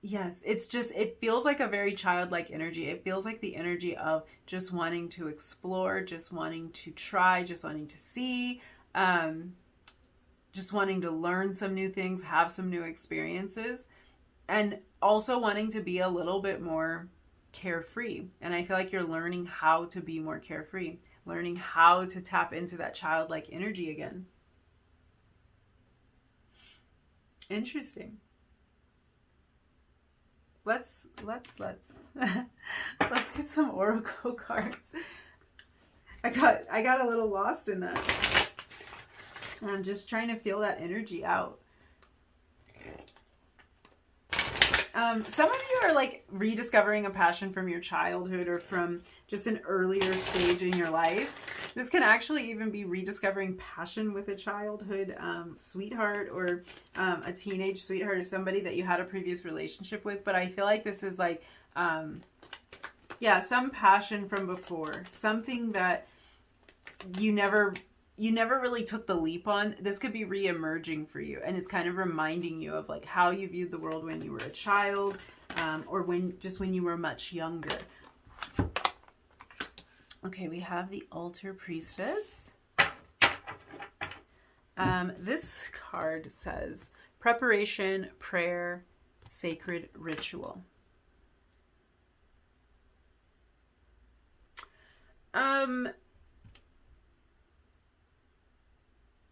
Yes, it's just, it feels like a very childlike energy. It feels like the energy of just wanting to explore, just wanting to try, just wanting to see, just wanting to learn some new things, have some new experiences, and also wanting to be a little bit more carefree. And I feel like you're learning how to be more carefree, learning how to tap into that childlike energy again. Interesting. Let's let's get some oracle cards. I got a little lost in that. And I'm just trying to feel that energy out. Some of you are like rediscovering a passion from your childhood or from just an earlier stage in your life. This can actually even be rediscovering passion with a childhood sweetheart or a teenage sweetheart or somebody that you had a previous relationship with. But I feel like this is like, yeah, some passion from before, something that you never really took the leap on. This could be re-emerging for you, and it's kind of reminding you of like how you viewed the world when you were a child, or when you were much younger. Okay, we have the Altar Priestess. This card says preparation, prayer, sacred ritual.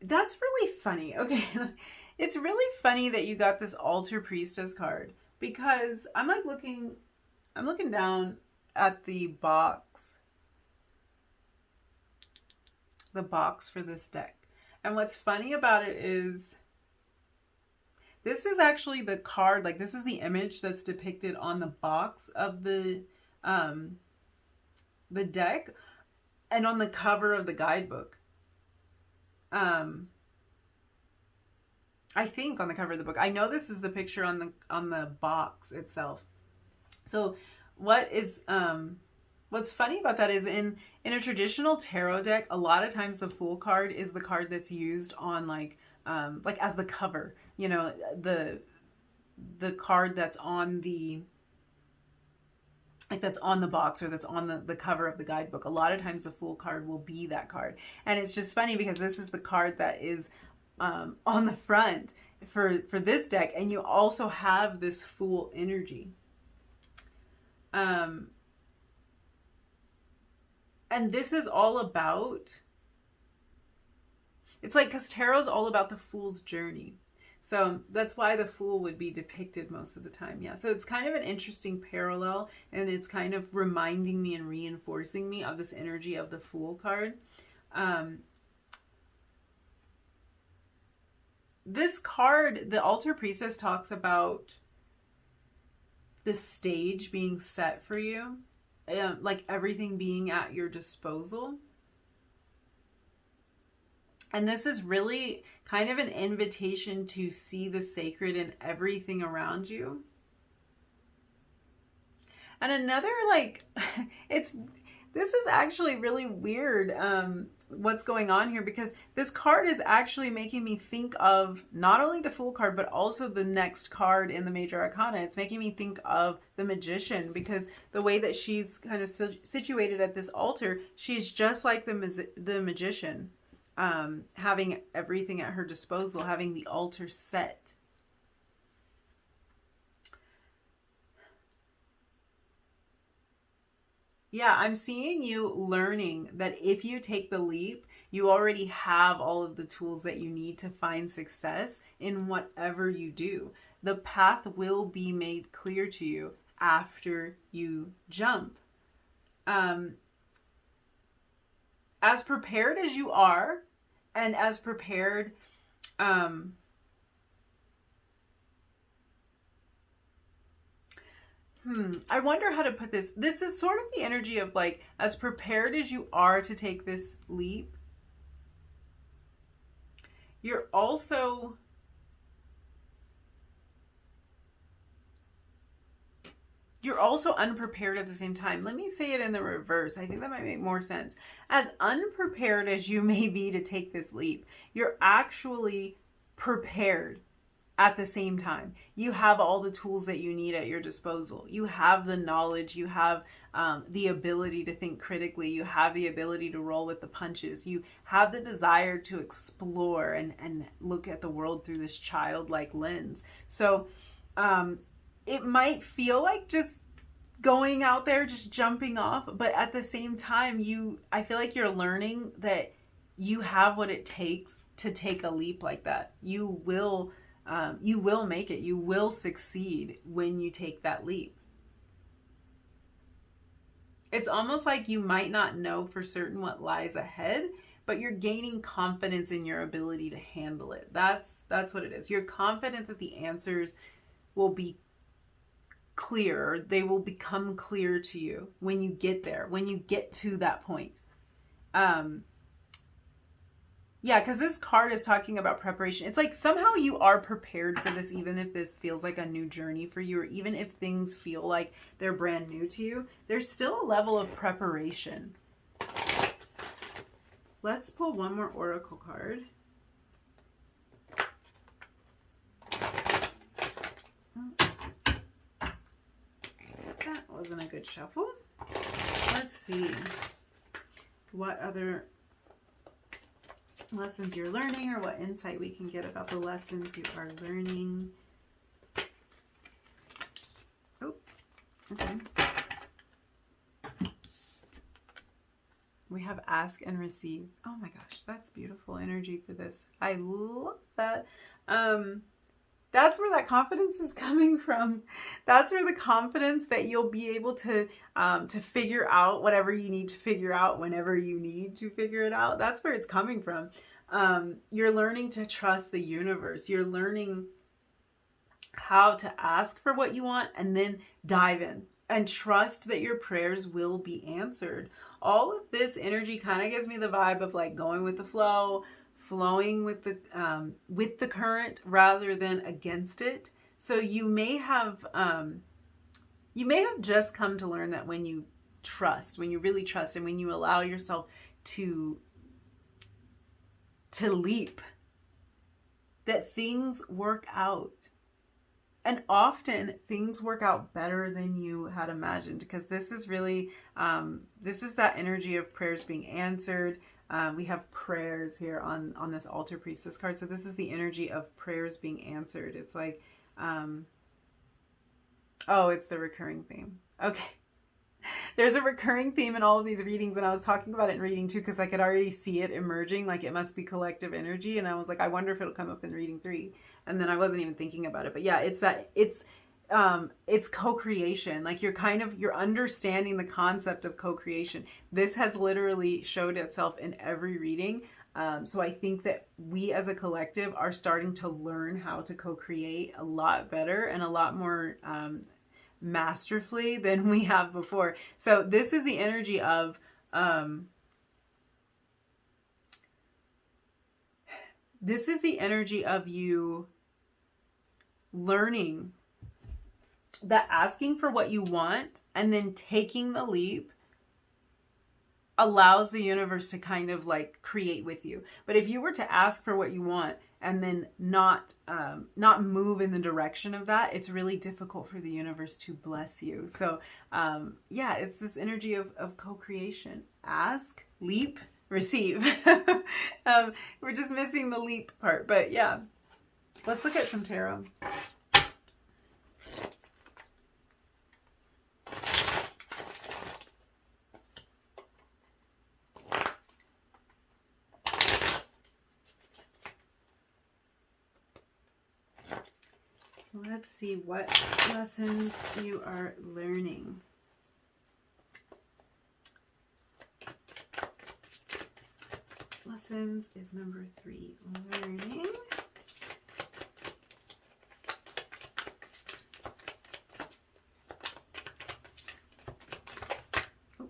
That's really funny. Okay, it's really funny that you got this Altar Priestess card, because I'm looking down at the box for this deck. And what's funny about it is this is actually the card, like this is the image that's depicted on the box of the deck and on the cover of the guidebook. I think on the cover of the book. I know this is the picture on the box itself. So what's funny about that is in a traditional tarot deck, a lot of times the Fool card is the card that's used on like as the cover, you know, the card that's on the like that's on the box or that's on the cover of the guidebook. A lot of times the Fool card will be that card. And it's just funny because this is the card that is on the front for this deck, and you also have this Fool energy. And this is all about, it's like, because tarot's all about the Fool's journey. So that's why the Fool would be depicted most of the time. Yeah. So it's kind of an interesting parallel, and it's kind of reminding me and reinforcing me of this energy of the Fool card. This card, the Altar Priestess, talks about the stage being set for you, like everything being at your disposal. And this is really kind of an invitation to see the sacred in everything around you. And another, like, this is actually really weird what's going on here, because this card is actually making me think of not only the Fool card, but also the next card in the Major Arcana. It's making me think of the Magician, because the way that she's kind of situated at this altar, she's just like the Magician. Having everything at her disposal, having the altar set. Yeah, I'm seeing you learning that if you take the leap, you already have all of the tools that you need to find success in whatever you do. The path will be made clear to you after you jump. As prepared as you are, and as prepared, I wonder how to put this. This is sort of the energy of, like, as prepared as you are to take this leap, you're also unprepared at the same time. Let me say it in the reverse. I think that might make more sense. As unprepared as you may be to take this leap, you're actually prepared at the same time. You have all the tools that you need at your disposal. You have the knowledge. You have the ability to think critically. You have the ability to roll with the punches. You have the desire to explore and look at the world through this childlike lens. So it might feel like just going out there, just jumping off, but at the same time, I feel like you're learning that you have what it takes to take a leap like that. You will make it. You will succeed when you take that leap. It's almost like you might not know for certain what lies ahead, but you're gaining confidence in your ability to handle it. That's what it is. You're confident that the answers will be clear. They will become clear to you when you get there, when you get to that point. Yeah, because this card is talking about preparation. It's like somehow you are prepared for this, even if this feels like a new journey for you, or even if things feel like they're brand new to you. There's still a level of preparation. Let's pull one more oracle card. That wasn't a good shuffle. Let's see what other lessons you're learning, or what insight we can get about the lessons you are learning. Oh, okay. We have ask and receive. Oh my gosh, that's beautiful energy for this. I love that. That's where that confidence is coming from. That's where the confidence that you'll be able to figure out whatever you need to figure out whenever you need to figure it out. That's where it's coming from. You're learning to trust the universe. You're learning how to ask for what you want and then dive in and trust that your prayers will be answered. All of this energy kind of gives me the vibe of like going with the flow, flowing with the current rather than against it. So you may have just come to learn that when you trust, when you really trust, and when you allow yourself to leap, that things work out. And often things work out better than you had imagined, because this is really, this is that energy of prayers being answered. We have prayers here on this altar priestess card. So this is the energy of prayers being answered. It's like, oh, it's the recurring theme. Okay. There's a recurring theme in all of these readings, and I was talking about it in reading 2 because I could already see it emerging, like it must be collective energy, and I was like, I wonder if it'll come up in reading 3, and then I wasn't even thinking about it. But yeah, it's that it's co-creation. Like you're understanding the concept of co-creation. This has literally showed itself in every reading. So I think that we as a collective are starting to learn how to co-create a lot better and a lot more masterfully than we have before. So this is the energy of you learning that asking for what you want and then taking the leap allows the universe to kind of like create with you. But if you were to ask for what you want and then not move in the direction of that, it's really difficult for the universe to bless you. So yeah, it's this energy of co-creation. Ask, leap, receive. We're just missing the leap part, but yeah. Let's look at some tarot. Let's see what lessons you are learning. Lessons is number 3. Learning. Oh.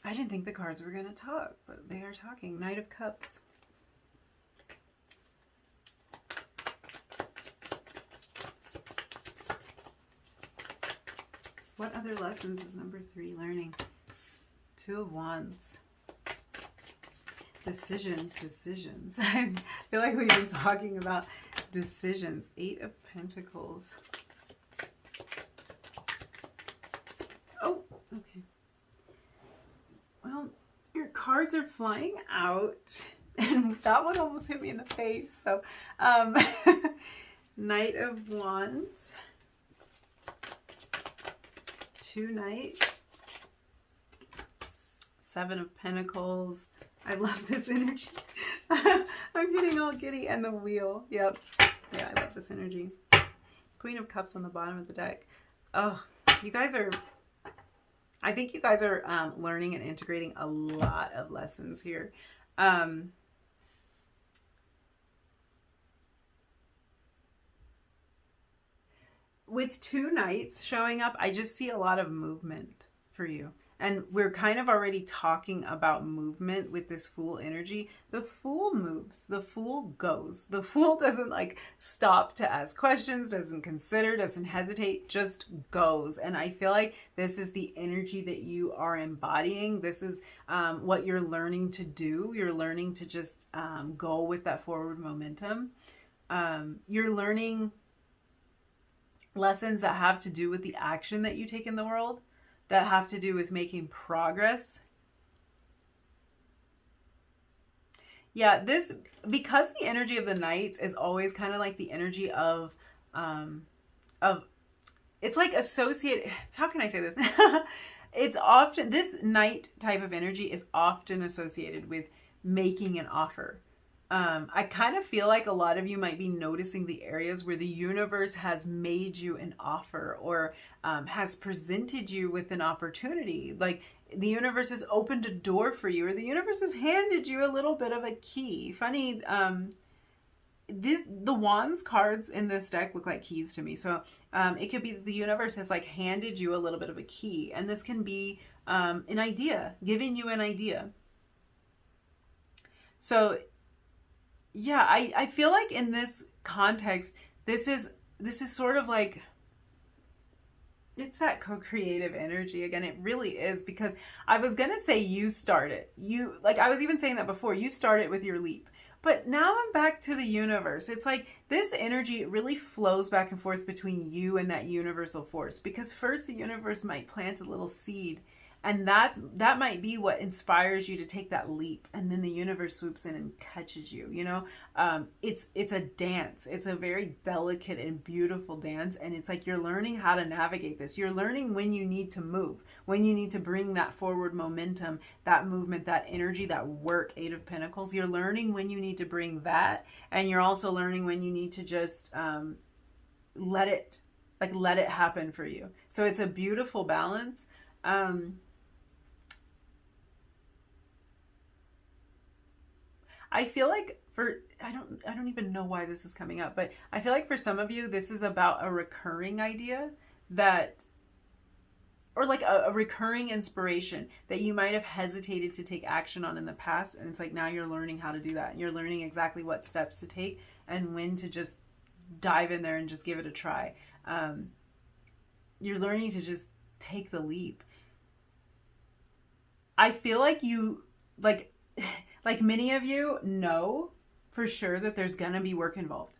I didn't think the cards were going to talk, but they are talking. Knight of Cups. What other lessons is number 3 learning? 2 of Wands. Decisions. I feel like we've been talking about decisions. 8 of Pentacles. Oh, okay. Well, your cards are flying out. And that one almost hit me in the face. So, Knight of Wands. 2 Knights, 7 of Pentacles. I love this energy. I'm getting all giddy. And the Wheel. Yep. Yeah, I love this energy. Queen of Cups on the bottom of the deck. Oh, you guys are, I think you guys are learning and integrating a lot of lessons here. With 2 Knights showing up, I just see a lot of movement for you. And we're kind of already talking about movement with this Fool energy. The Fool moves. The Fool goes. The Fool doesn't like stop to ask questions, doesn't consider, doesn't hesitate, just goes. And I feel like this is the energy that you are embodying. This is what you're learning to do. You're learning to just go with that forward momentum. You're learning lessons that have to do with the action that you take in the world, that have to do with making progress. Yeah, this, because the energy of the Knights is always kind of like the energy of it's like associated, how can I say this? It's often, this Knight type of energy is often associated with making an offer. I kind of feel like a lot of you might be noticing the areas where the universe has made you an offer or has presented you with an opportunity. Like the universe has opened a door for you, or the universe has handed you a little bit of a key. Funny, the Wands cards in this deck look like keys to me. So it could be the universe has like handed you a little bit of a key, and this can be an idea, giving you an idea. So yeah, I feel like in this context, this is sort of like, it's that co-creative energy again. It really is, because I was gonna say you start it. You, like I was even saying that before, you start it with your leap. But now I'm back to the universe. It's like this energy, it really flows back and forth between you and that universal force. Because first the universe might plant a little seed, and that might be what inspires you to take that leap, and then the universe swoops in and catches you. You know, it's a dance. It's a very delicate and beautiful dance, and it's like you're learning how to navigate this. You're learning when you need to move, when you need to bring that forward momentum, that movement, that energy, that work. Eight of Pentacles. You're learning when you need to bring that, and you're also learning when you need to just let it happen for you. So it's a beautiful balance. I feel like I don't even know why this is coming up, but I feel like for some of you, this is about a recurring idea that, or like a recurring inspiration that you might have hesitated to take action on in the past. And it's like, now you're learning how to do that. And you're learning exactly what steps to take and when to just dive in there and just give it a try. You're learning to just take the leap. I feel like you, like many of you know for sure that there's gonna be work involved.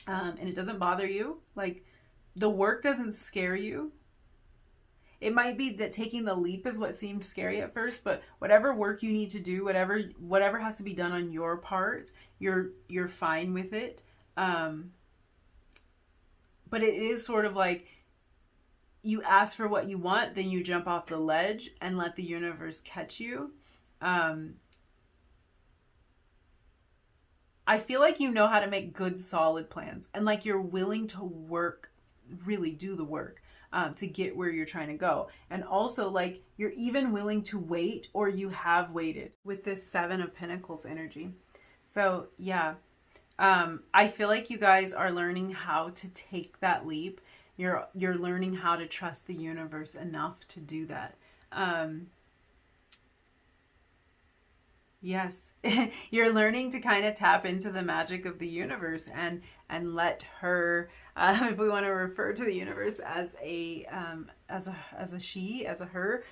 And it doesn't bother you. Like, the work doesn't scare you. It might be that taking the leap is what seemed scary at first, but whatever work you need to do, whatever has to be done on your part, you're fine with it. But it is sort of like you ask for what you want, then you jump off the ledge and let the universe catch you. I feel like you know how to make good, solid plans, and like you're willing to work, really do the work to get where you're trying to go. And also, like, you're even willing to wait, or you have waited with this Seven of Pentacles energy. So yeah, I feel like you guys are learning how to take that leap. You're learning how to trust the universe enough to do that. Yes, you're learning to kind of tap into the magic of the universe and let her, if we want to refer to the universe as a she, as a her,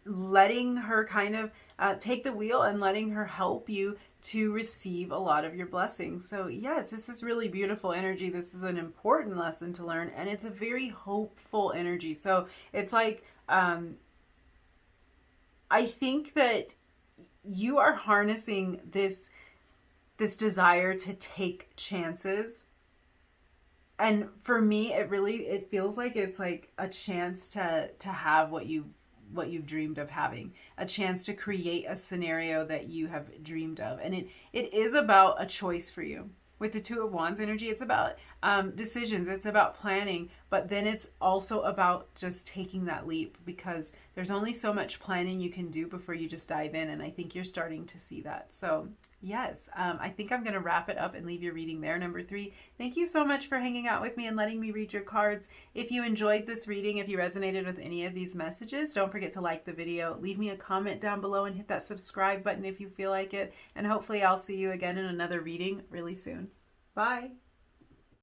letting her kind of take the wheel and letting her help you to receive a lot of your blessings. So yes, this is really beautiful energy. This is an important lesson to learn, and it's a very hopeful energy. So it's like, I think that you are harnessing this desire to take chances. And for me, it feels like it's like a chance to have what you've dreamed of having, a chance to create a scenario that you have dreamed of. And it is about a choice for you. With the Two of Wands energy, it's about decisions, it's about planning, but then it's also about just taking that leap, because there's only so much planning you can do before you just dive in, and I think you're starting to see that. So yes, I think I'm going to wrap it up and leave your reading there. Number 3, thank you so much for hanging out with me and letting me read your cards. If you enjoyed this reading, if you resonated with any of these messages, don't forget to like the video, leave me a comment down below, and hit that subscribe button if you feel like it. And hopefully I'll see you again in another reading really soon. Bye.